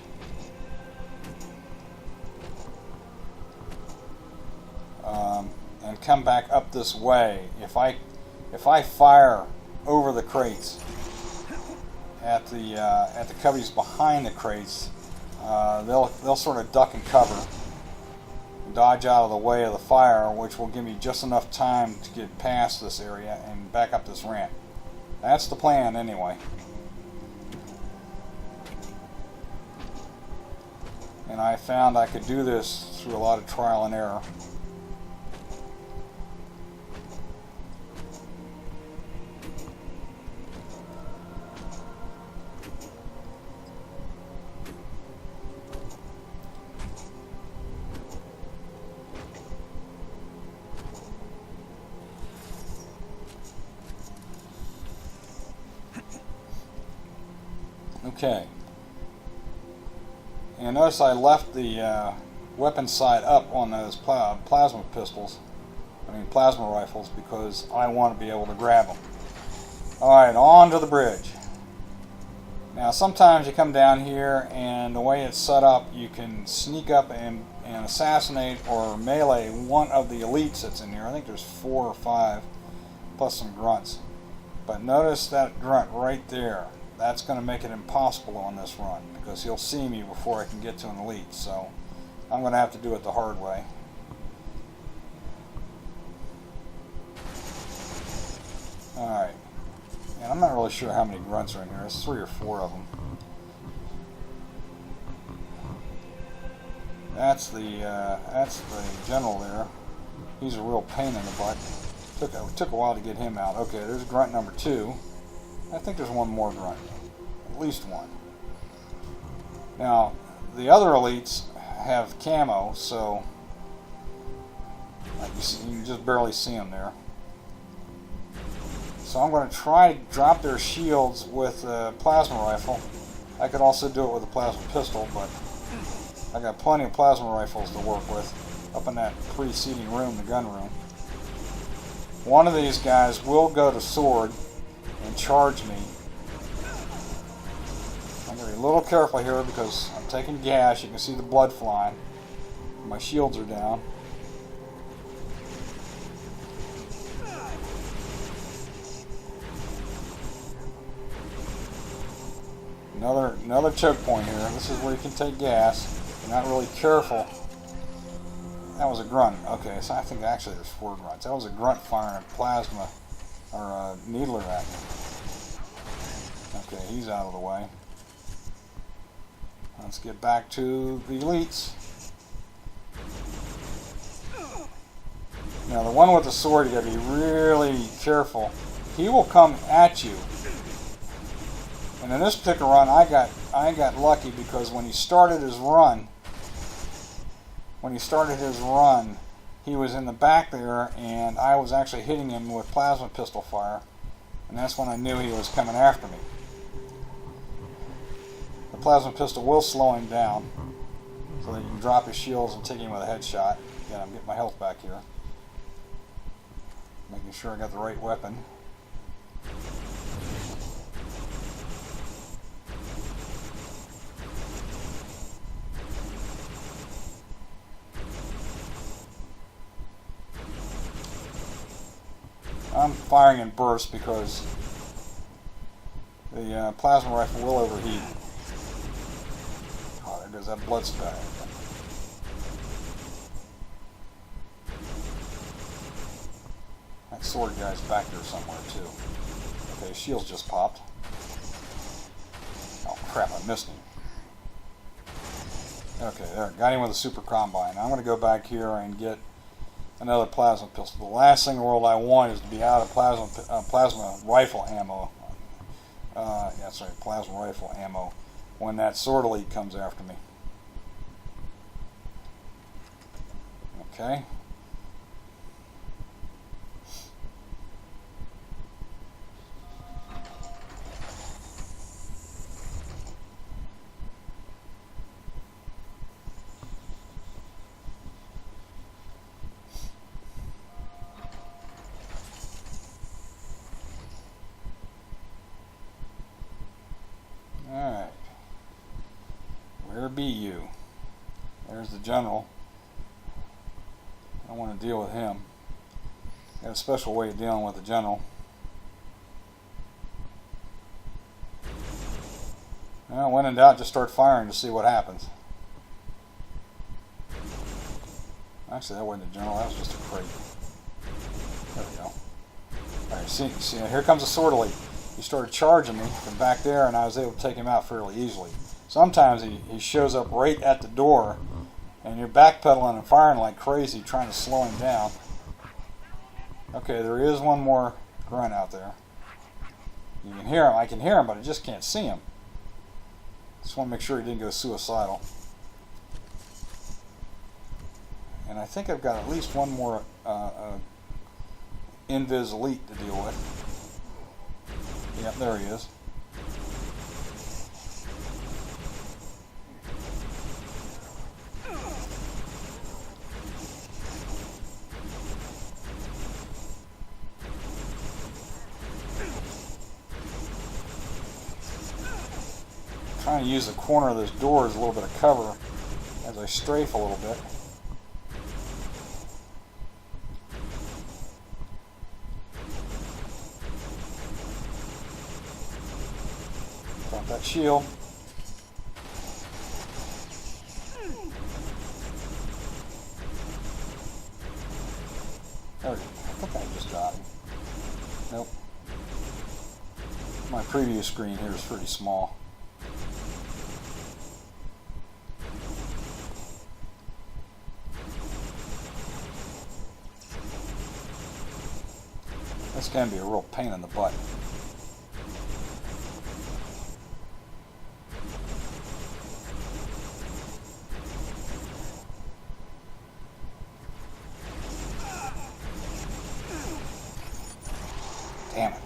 S1: and come back up this way, if I fire over the crates at the cubbies behind the crates, they'll sort of duck and cover, dodge out of the way of the fire, which will give me just enough time to get past this area and back up this ramp. That's the plan anyway. And I found I could do this through a lot of trial and error. Okay. And notice I left the weapon side up on those plasma pistols. I mean plasma rifles, because I want to be able to grab them. Alright, on to the bridge. Now sometimes you come down here and the way it's set up, you can sneak up and assassinate or melee one of the elites that's in here. I think there's 4 or 5, plus some grunts. But notice that grunt right there. That's going to make it impossible on this run, because he'll see me before I can get to an elite. So I'm going to have to do it the hard way. Alright. And I'm not really sure how many grunts are in here. There's 3 or 4 of them. That's the general there. He's a real pain in the butt. Took a while to get him out. Okay, there's grunt number 2. I think there's one more grunt. At least one. Now, the other elites have camo, so you can just barely see them there. So I'm going to try to drop their shields with a plasma rifle. I could also do it with a plasma pistol, but I got plenty of plasma rifles to work with up in that preceding room, the gun room. One of these guys will go to sword and charge me. I'm going to be a little careful here because I'm taking gas. You can see the blood flying. My shields are down. Another choke point here. This is where you can take gas. If you're not really careful. That was a grunt. Okay, so I think actually there's 4 grunts. That was a grunt firing a plasma or a needler at me. Okay, he's out of the way. Let's get back to the elites. Now the one with the sword, you gotta be really careful. He will come at you. And in this particular run, I got lucky, because when he started his run, he was in the back there, and I was actually hitting him with plasma pistol fire, and that's when I knew he was coming after me. The plasma pistol will slow him down, so that you can drop his shields and take him with a headshot. Again, I'm getting my health back here. Making sure I got the right weapon. I'm firing in bursts because the plasma rifle will overheat. Oh, there goes that blood spatter. That sword guy's back there somewhere too. Okay, his shield's just popped. Oh crap, I missed him. Okay, there, got him with a super combine. I'm going to go back here and get another plasma pistol. The last thing in the world I want is to be out of plasma rifle ammo. Yeah, that's right, plasma rifle ammo when that sword elite comes after me. Okay. Alright. Where be you? There's the general. I don't want to deal with him. Got a special way of dealing with the general. Well, when in doubt, just start firing to see what happens. Actually, that wasn't a general, that was just a crate. There we go. Alright, see, here comes a sword elite. He started charging me from back there, and I was able to take him out fairly easily. Sometimes he shows up right at the door, and you're backpedaling and firing like crazy, trying to slow him down. Okay, there is one more grunt out there. You can hear him. I can hear him, but I just can't see him. Just want to make sure he didn't go suicidal. And I think I've got at least one more invis elite to deal with. Yep, there he is. trying to use the corner of this door as a little bit of cover as I strafe a little bit. Drop that shield. There we go. I think I just got him. Nope. My preview screen here is pretty small. This can be a real pain in the butt. Damn it.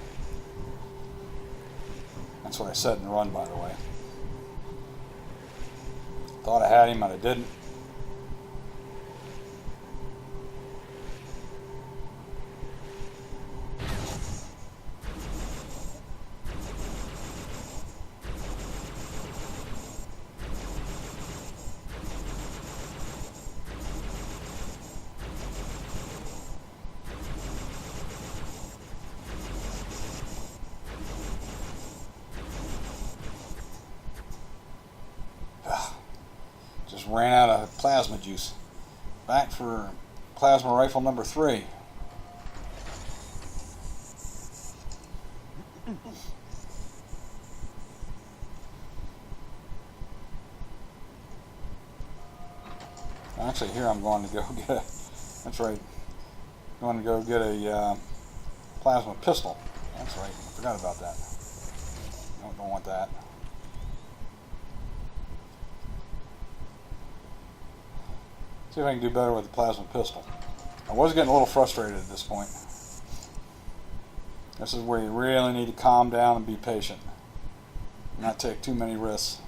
S1: That's what I said in the run, by the way. Thought I had him, and I didn't. Just ran out of plasma juice. Back for plasma rifle number 3. Actually, here I'm going to go get a. That's right. Going to go get a plasma pistol. That's right. I forgot about that. Don't want that. See if I can do better with the plasma pistol. I was getting a little frustrated at this point. This is where you really need to calm down and be patient. Not take too many risks.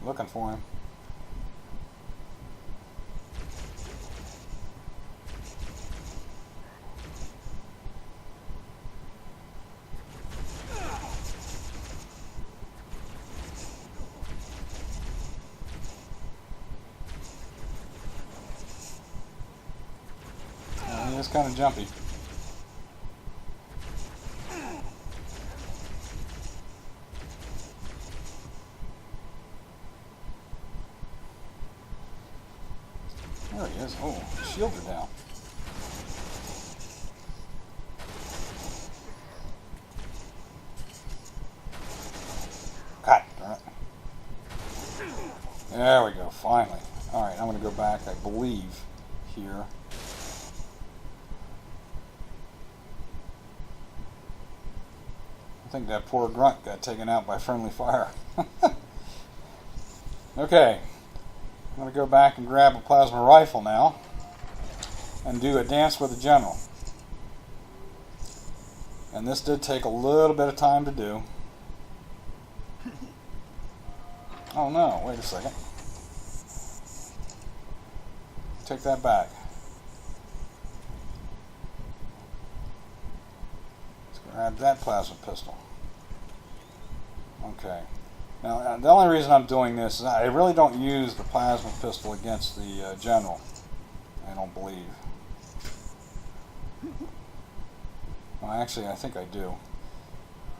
S1: Looking for him. He is kind of jumpy. There he is. Oh, shields are down. God darn it. There we go, finally. Alright, I'm going to go back, I believe, here. I think that poor grunt got taken out by friendly fire. Okay. I'm going to go back and grab a plasma rifle now and do a dance with the general. And this did take a little bit of time to do. Oh no, wait a second. Take that back. Let's grab that plasma pistol. Okay. Now, the only reason I'm doing this is I really don't use the plasma pistol against the general. I don't believe. Well, actually, I think I do.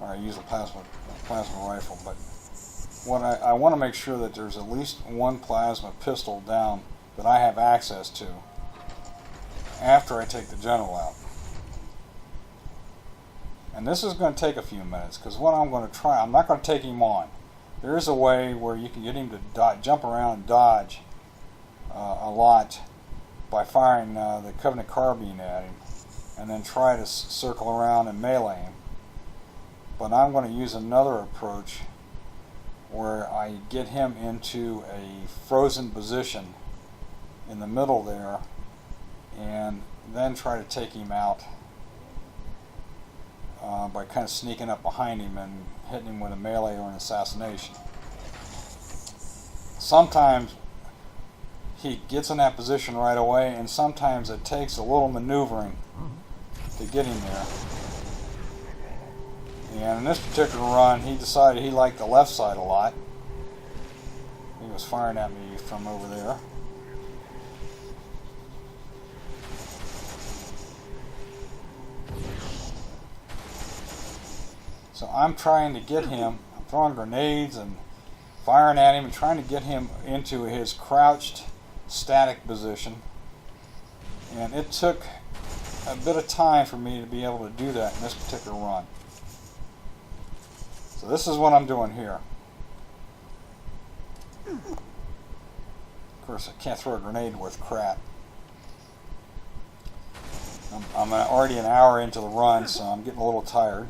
S1: Or I use a plasma rifle, but what I want to make sure that there's at least one plasma pistol down that I have access to after I take the general out. And this is going to take a few minutes, because what I'm going to try, I'm not going to take him on. There is a way where you can get him to jump around and dodge a lot by firing the Covenant carbine at him and then try to circle around and melee him. But I'm going to use another approach where I get him into a frozen position in the middle there and then try to take him out by kind of sneaking up behind him and hitting him with a melee or an assassination. Sometimes he gets in that position right away, and sometimes it takes a little maneuvering to get him there. And in this particular run, he decided he liked the left side a lot. He was firing at me from over there. So I'm trying to get him, I'm throwing grenades and firing at him and trying to get him into his crouched static position. And it took a bit of time for me to be able to do that in this particular run. So this is what I'm doing here. Of course, I can't throw a grenade worth crap. I'm already an hour into the run, so I'm getting a little tired.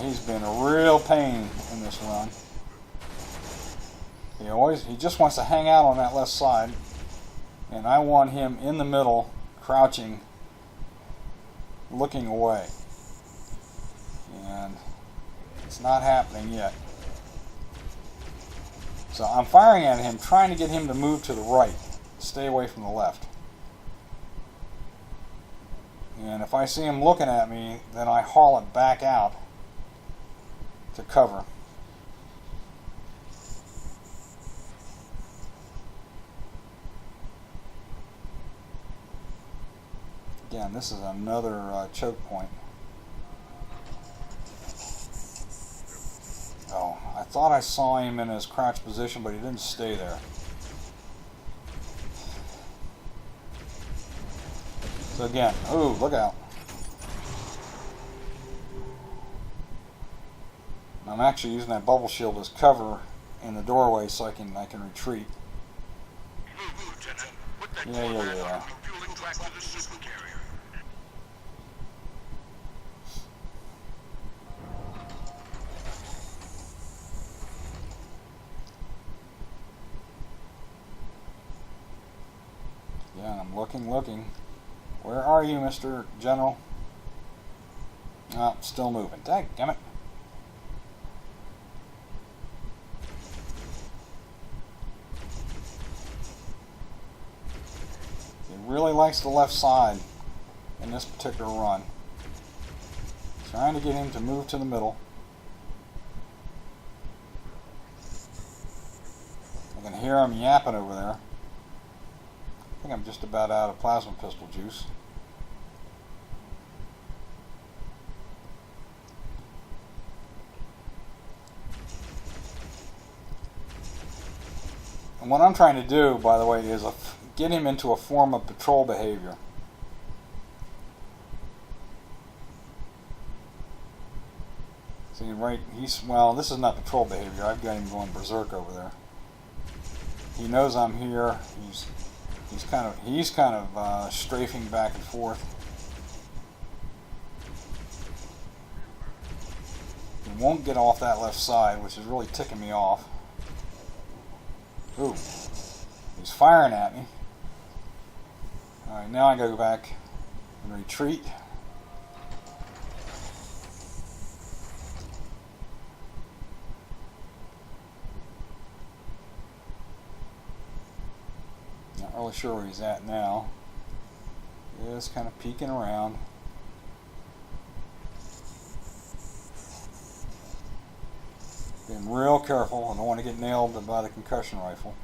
S1: He's been a real pain in this run. He just wants to hang out on that left side, and I want him in the middle, crouching, looking away. And it's not happening yet. So I'm firing at him, trying to get him to move to the right, stay away from the left. And if I see him looking at me, then I haul it back out to cover. Again, this is another choke point. Oh, I thought I saw him in his crouch position, but he didn't stay there. So again, ooh, look out. I'm actually using that bubble shield as cover in the doorway so I can retreat. Yeah. Yeah, I'm looking. Where are you, Mr. General? Oh, still moving. Daggumit. Really likes the left side in this particular run. Trying to get him to move to the middle. I can hear him yapping over there. I think I'm just about out of plasma pistol juice. And what I'm trying to do, by the way, is get him into a form of patrol behavior. See, right, well, this is not patrol behavior. I've got him going berserk over there. He knows I'm here. He's kind of strafing back and forth. He won't get off that left side, which is really ticking me off. Ooh, he's firing at me. Alright, now I gotta go back and retreat. Not really sure where he's at now. He is kind of peeking around. Being real careful. I don't want to get nailed by the concussion rifle.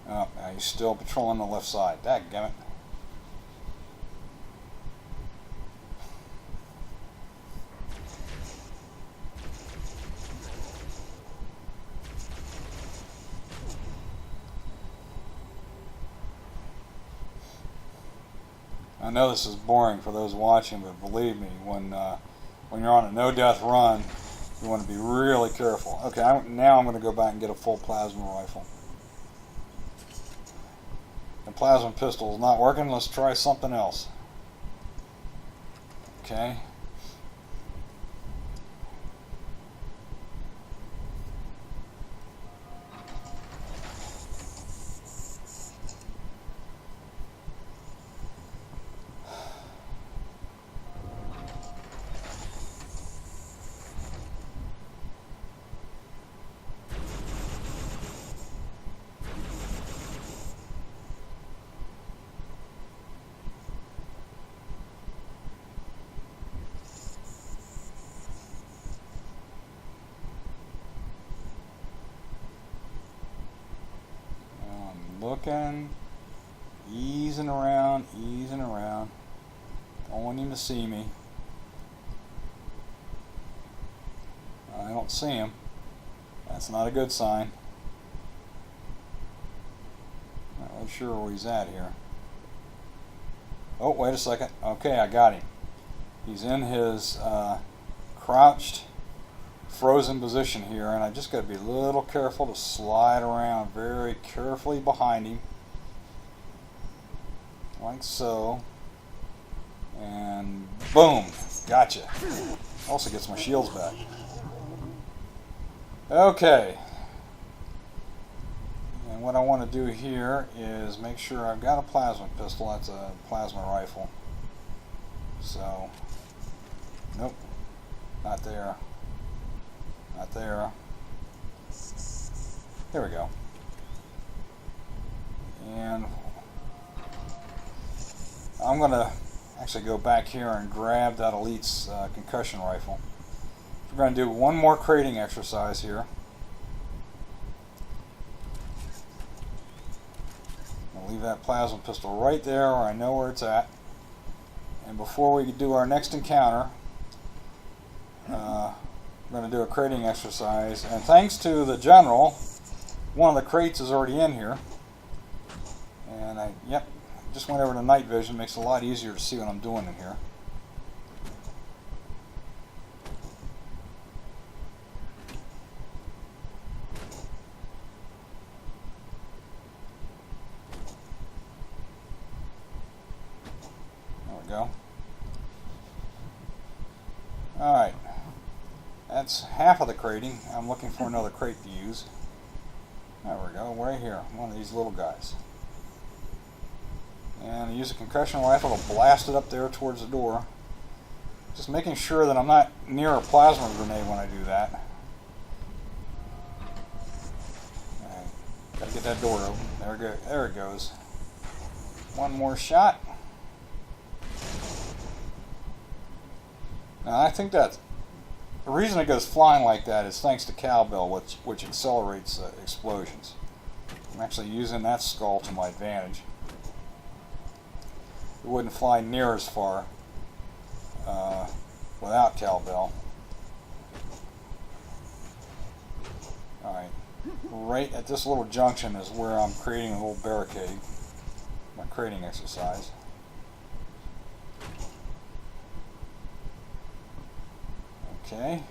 S1: Oh, now he's still patrolling the left side. Dadgummit. I know this is boring for those watching, but believe me, when you're on a no-death run, You want to be really careful. Okay, now I'm going to go back and get a full plasma rifle. The plasma pistol is not working. Let's try something else. Okay. Looking, easing around, easing around. Don't want him to see me. I don't see him. That's not a good sign. Not really sure where he's at here. Oh, wait a second. Okay, I got him. He's in his crouched, frozen position here, and I just got to be a little careful to slide around very carefully behind him, like so, and boom, gotcha. Also gets my shields back. Okay, and what I want to do here is make sure I've got a plasma pistol. That's a plasma rifle. So, nope, not there. Not there. There we go. And I'm going to actually go back here and grab that Elite's concussion rifle. We're going to do one more crating exercise here. I'll leave that plasma pistol right there where I know where it's at. And before we do our next encounter, we're going to do a crating exercise, and thanks to the general, one of the crates is already in here, and I just went over to night vision. Makes it a lot easier to see what I'm doing in here. There we go. Alright. That's half of the crating. I'm looking for another crate to use. There we go, right here. One of these little guys. And I use a concussion rifle to blast it up there towards the door. Just making sure that I'm not near a plasma grenade when I do that. Alright, gotta get that door open. There it goes. One more shot. Now I think that's the reason it goes flying like that is thanks to cowbell, which accelerates explosions. I'm actually using that skull to my advantage. It wouldn't fly near as far without cowbell. Alright, right at this little junction is where I'm creating a little barricade, my crating exercise. Okay,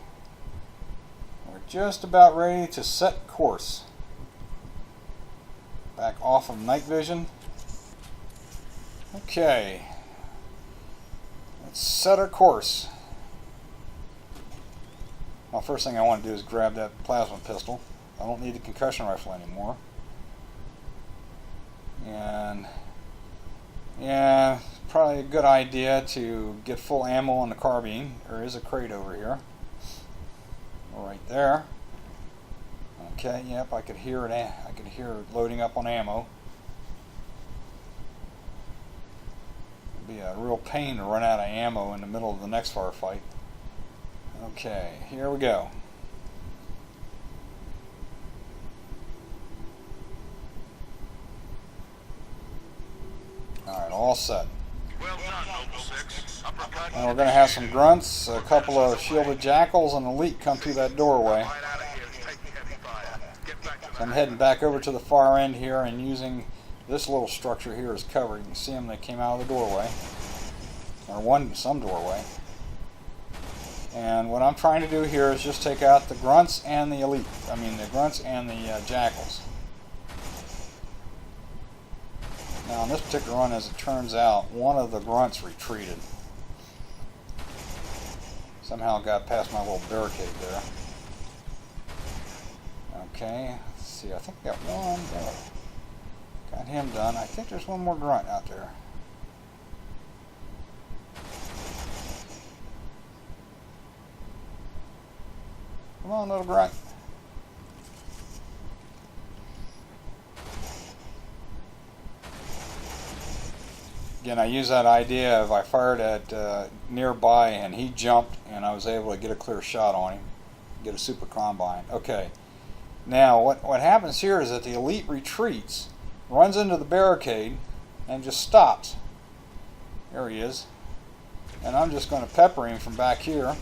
S1: we're just about ready to set course. Back off of night vision. Okay, let's set our course. Well, first thing I want to do is grab that plasma pistol. I don't need the concussion rifle anymore. And yeah, probably a good idea to get full ammo on the carbine. There is a crate over here. Right there. Okay, yep, I could hear it. I could hear it loading up on ammo. It'd be a real pain to run out of ammo in the middle of the next firefight. Okay, here we go. Alright, all set.
S3: Well done, Noble 6. Uppercut.
S1: And we're going to have some grunts, a couple of shielded jackals, and an elite come through that doorway.
S3: Right out of here. Take heavy fire. Get back to
S1: So I'm heading back over to the far end here and using this little structure here as cover. You can see them, they came out of the doorway. Or some doorway. And what I'm trying to do here is just take out the grunts and the elite. I mean the grunts and the jackals. Now on this particular run, as it turns out, one of the grunts retreated. Somehow got past my little barricade there. Okay, let's see, I think we got one there. Got him done. I think there's one more grunt out there. Come on, little grunt. Again, I use that idea of I fired at nearby and he jumped and I was able to get a clear shot on him. Get a super combine. Okay. Now, what happens here is that the elite retreats, runs into the barricade, and just stops. There he is. And I'm just going to pepper him from back here.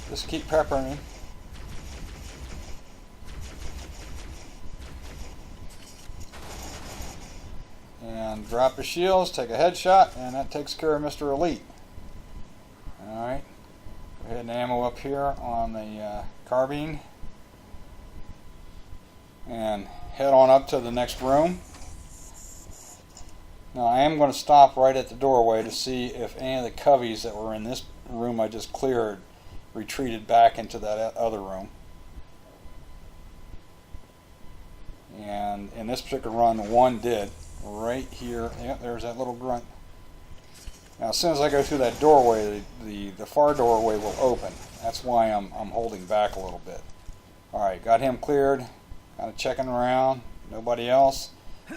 S1: Just keep peppering him. And drop his shields, take a headshot, and that takes care of Mr. Elite. Alright. Go ahead and ammo up here on the carbine. And head on up to the next room. Now I am going to stop right at the doorway to see if any of the coveys that were in this room I just cleared retreated back into that other room. And in this particular run, one did. Right here. Yeah, there's that little grunt. Now as soon as I go through that doorway, the far doorway will open. That's why I'm holding back a little bit. Alright, got him cleared. Kind of checking around. Nobody else.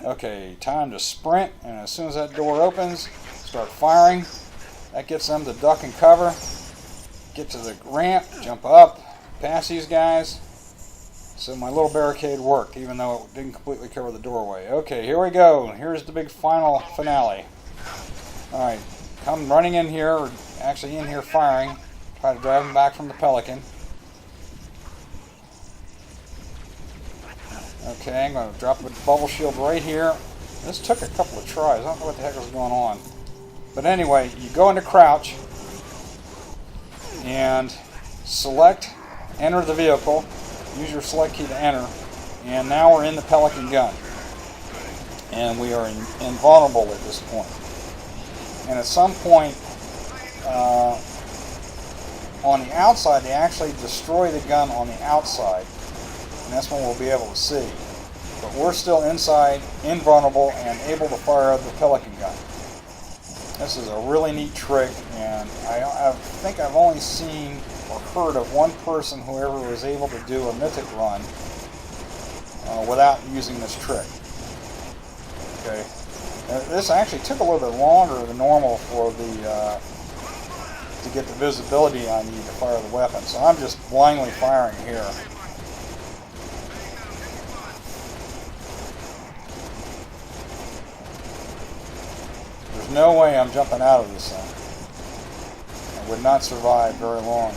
S1: Okay, time to sprint, and as soon as that door opens, start firing. That gets them to duck and cover. Get to the ramp, jump up, pass these guys. So my little barricade worked, even though it didn't completely cover the doorway. Okay, here we go. Here's the big final finale. Alright, come running in here, or actually in here firing. Try to drive them back from the Pelican. Okay, I'm going to drop a bubble shield right here. This took a couple of tries. I don't know what the heck was going on. But anyway, you go into crouch and select, enter the vehicle. Use your select key to enter. And now we're in the Pelican gun. And we are invulnerable at this point. And at some point on the outside, they actually destroy the gun on the outside. And that's when we'll be able to see. But we're still inside, invulnerable, and able to fire the Pelican gun. This is a really neat trick, and I think I've only seen or heard of one person who ever was able to do a Mythic run without using this trick. Okay, this actually took a little bit longer than normal for the to get the visibility I need to fire the weapon. So I'm just blindly firing here. There's no way I'm jumping out of this thing. I would not survive very long.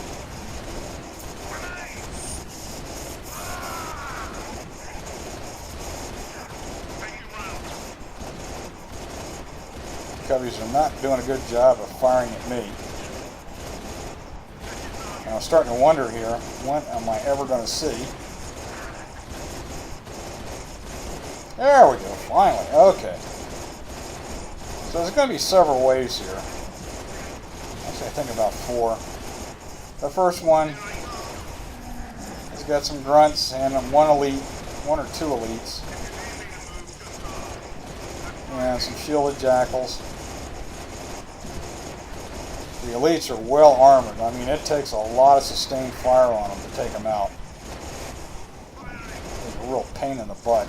S1: Coveys are not doing a good job of firing at me. And I'm starting to wonder here, when am I ever going to see? There we go, finally. Okay. So there's going to be several ways here. Actually, I think about 4. The first one has got some grunts and one elite, 1 or 2 elites. And some shielded jackals. The elites are well armored. I mean, it takes a lot of sustained fire on them to take them out. It's a real pain in the butt.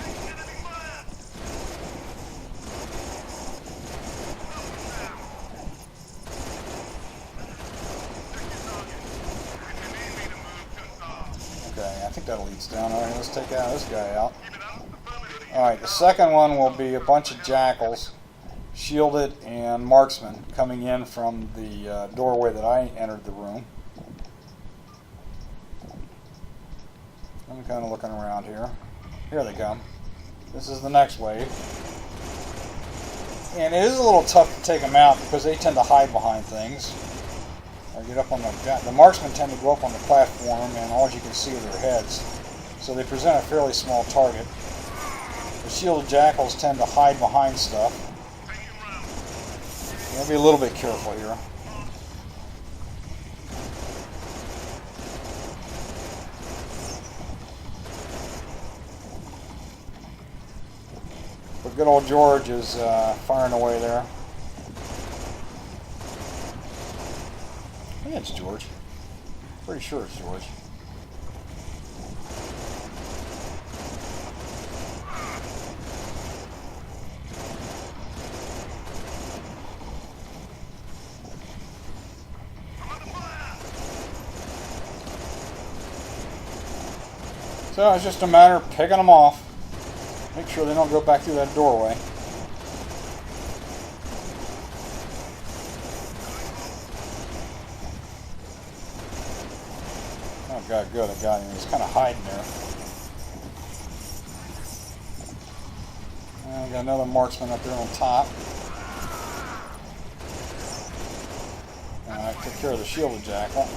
S1: Okay, I think that elite's down. Alright, let's take this guy out. Alright, the second one will be a bunch of jackals, shielded and marksmen, coming in from the doorway that I entered the room. I'm kind of looking around here. Here they come. This is the next wave. And it is a little tough to take them out because they tend to hide behind things. Or get up on the marksmen tend to go up on the platform and all you can see are their heads. So they present a fairly small target. The shielded jackals tend to hide behind stuff. You gotta be a little bit careful here. But good old George is firing away there. I think it's George. Pretty sure it's George. So it's just a matter of picking them off. Make sure they don't go back through that doorway. Oh god, good, I got him. He's kind of hiding there. And I got another marksman up there on top. And I took care of the shielded jackal.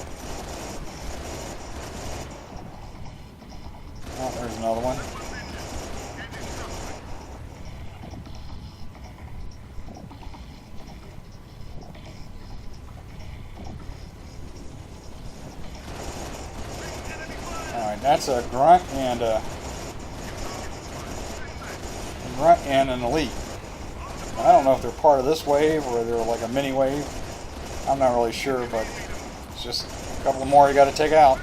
S1: Oh, there's another one. Alright, that's a grunt and an elite. I don't know if they're part of this wave or they're like a mini wave. I'm not really sure, but it's just a couple more you got to take out.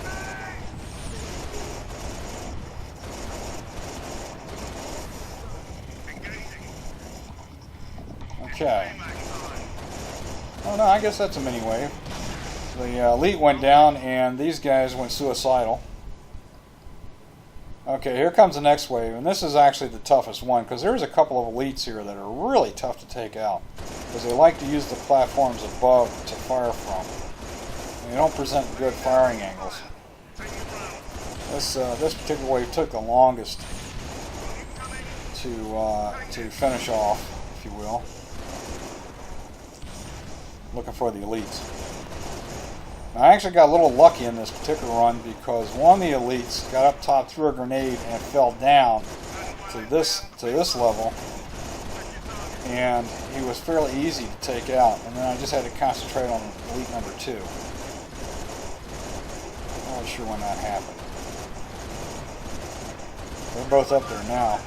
S1: Okay. Oh no, I guess that's a mini wave. The elite went down and these guys went suicidal. Okay, here comes the next wave, and this is actually the toughest one because there's a couple of elites here that are really tough to take out because they like to use the platforms above to fire from. And they don't present good firing angles. This particular wave took the longest to finish off, if you will. Looking for the elites. Now, I actually got a little lucky in this particular run because one of the elites got up top, threw a grenade, and fell down to this level, and he was fairly easy to take out. And then I just had to concentrate on elite number 2. I'm not sure when that happened. They're both up there now.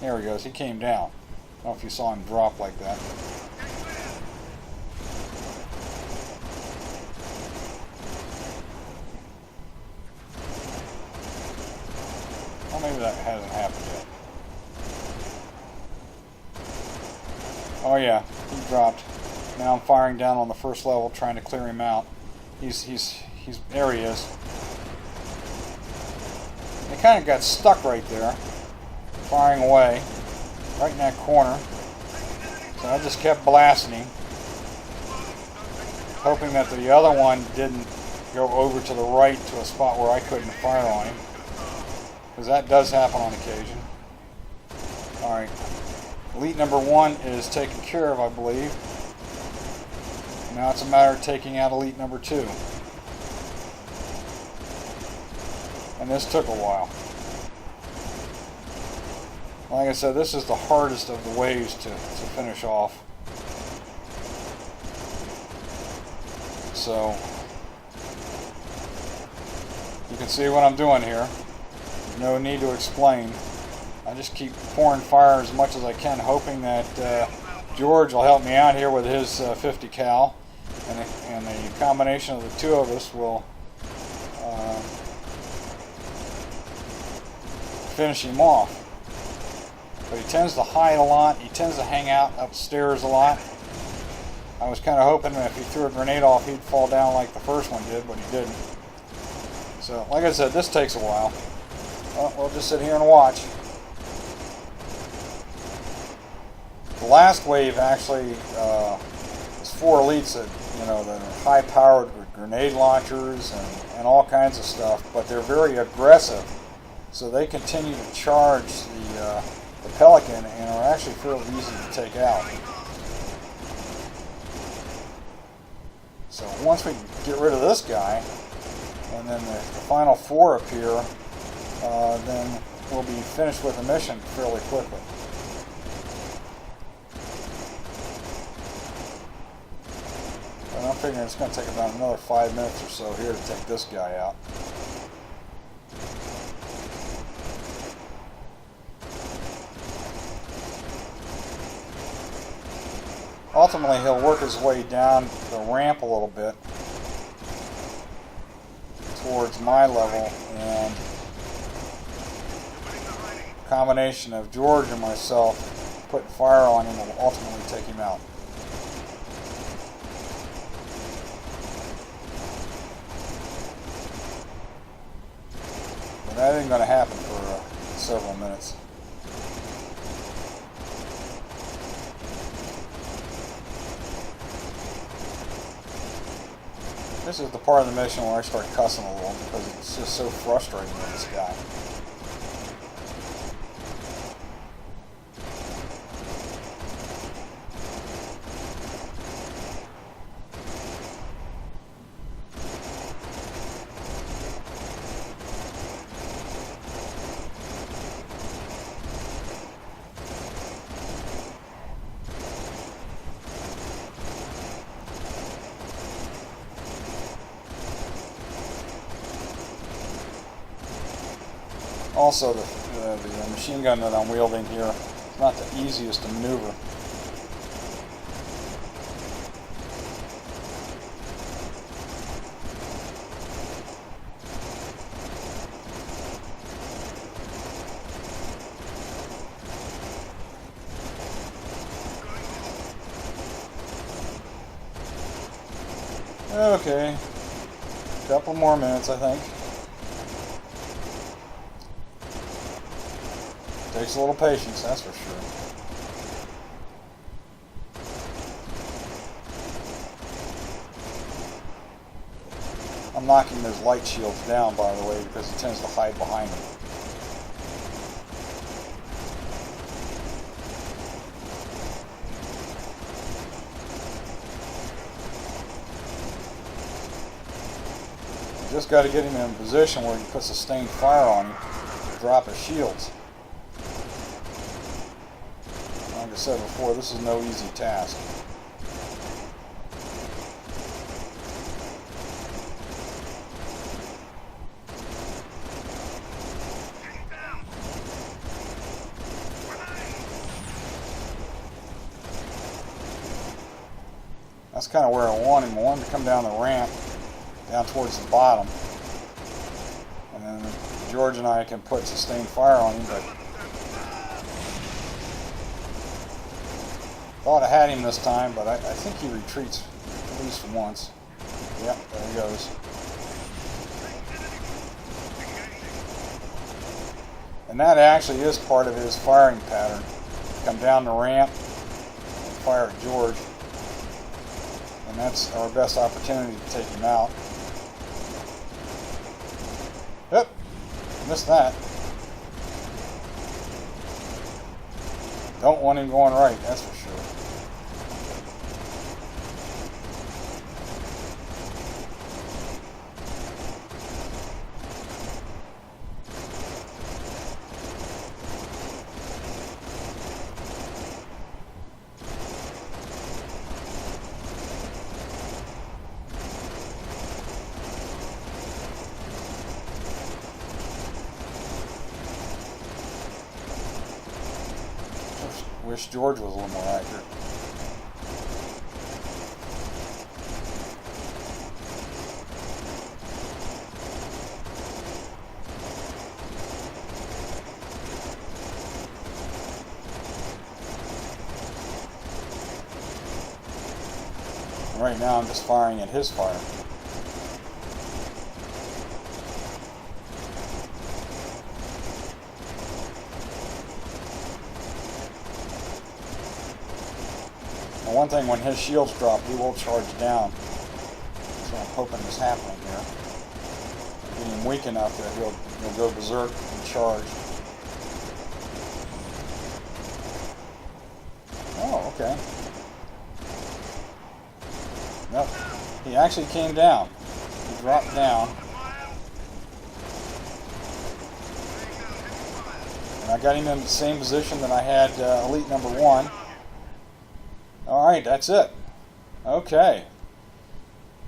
S1: There he goes. He came down. I don't know if you saw him drop like that. Well, maybe that hasn't happened yet. Oh yeah, he dropped. Now I'm firing down on the first level, trying to clear him out. He's there he is. He kind of got stuck right there, firing away. Right in that corner. So I just kept blasting him, hoping that the other one didn't go over to the right to a spot where I couldn't fire on him, because that does happen on occasion. Alright, elite number 1 is taken care of, I believe. Now it's a matter of taking out elite number 2. And this took a while. Like I said, this is the hardest of the waves to finish off. So, you can see what I'm doing here. No need to explain. I just keep pouring fire as much as I can, hoping that George will help me out here with his 50 cal. And the combination of the two of us will finish him off. But he tends to hide a lot. He tends to hang out upstairs a lot. I was kind of hoping that if he threw a grenade off, he'd fall down like the first one did, but he didn't. So, like I said, this takes a while. Well, we'll just sit here and watch. The last wave actually is 4 elites that, that are high-powered with grenade launchers and all kinds of stuff, but they're very aggressive. So they continue to charge the Pelican and are actually fairly easy to take out. So once we get rid of this guy, and then the final 4 appear, then we'll be finished with the mission fairly quickly. And I'm figuring it's going to take about another 5 minutes or so here to take this guy out. Ultimately, he'll work his way down the ramp a little bit towards my level, and a combination of George and myself putting fire on him will ultimately take him out. But that ain't going to happen for several minutes. This is the part of the mission where I start cussing a little because it's just so frustrating with this guy. Also, the machine gun that I'm wielding here is not the easiest to maneuver. Okay, a couple more minutes, I think. Takes a little patience, that's for sure. I'm knocking those light shields down, by the way, because he tends to hide behind them. Just got to get him in a position where he puts sustained fire on him to drop his shields. Like I said before, this is no easy task. That's kind of where I want him. I want him to come down the ramp, down towards the bottom. And then George and I can put sustained fire on him, but thought I had him this time, but I think he retreats at least once. Yep, there he goes. And that actually is part of his firing pattern. Come down the ramp and fire at George. And that's our best opportunity to take him out. Yep, missed that. Don't want him going right, that's for sure. Wish George was a little more accurate. And right now I'm just firing at his fire. One thing, when his shields drop, he will charge down. So I'm hoping is happening here. get him weak enough that he'll go berserk and charge. Oh, okay. Nope. He actually came down. He dropped down. And I got him in the same position that I had Elite number 1. Alright, that's it. Okay.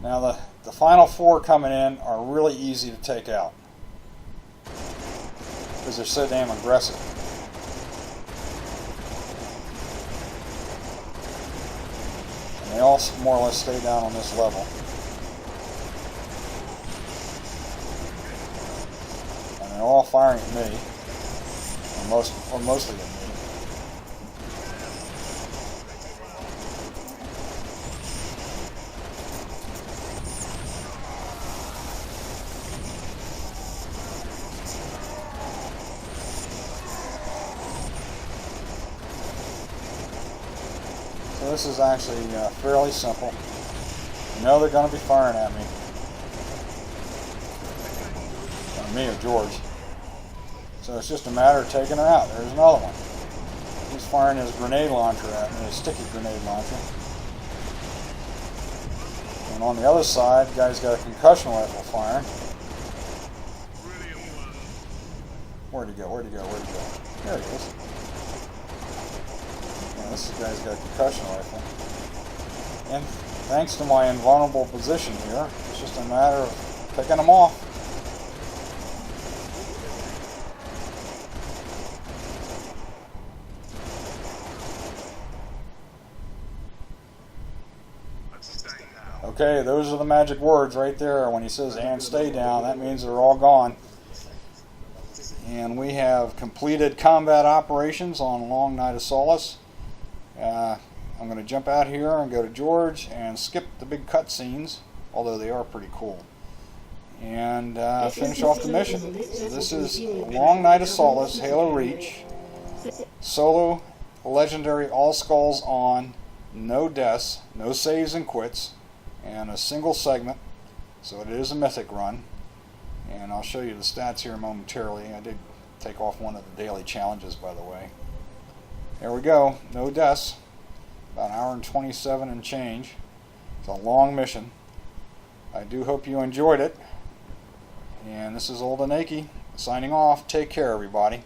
S1: Now the final 4 coming in are really easy to take out. Because they're so damn aggressive. And they all more or less stay down on this level. And they're all firing at me. Or mostly at me. So this is actually fairly simple. You know they're going to be firing at me. Or me or George. So it's just a matter of taking her out. There's another one. He's firing his grenade launcher at me, his sticky grenade launcher. And on the other side, the guy's got a concussion rifle firing. Where'd he go? Where'd he go? Where'd he go? There he is. Yeah, this guy's got a concussion rifle. And thanks to my invulnerable position here, it's just a matter of picking them off. Okay, those are the magic words right there. When he says and stay down, that means they're all gone. And we have completed combat operations on Long Night of Solace. I'm going to jump out here and go to George and skip the big cutscenes, although they are pretty cool. And finish off the mission. So this is Long Night of Solace, Halo Reach, solo, legendary, all skulls on, no deaths, no saves and quits, and a single segment, so it is a mythic run. And I'll show you the stats here momentarily. I did take off one of the daily challenges, by the way. There we go, no deaths, about an hour and 27 and change. It's a long mission. I do hope you enjoyed it. And this is Old Anaki signing off. Take care, everybody.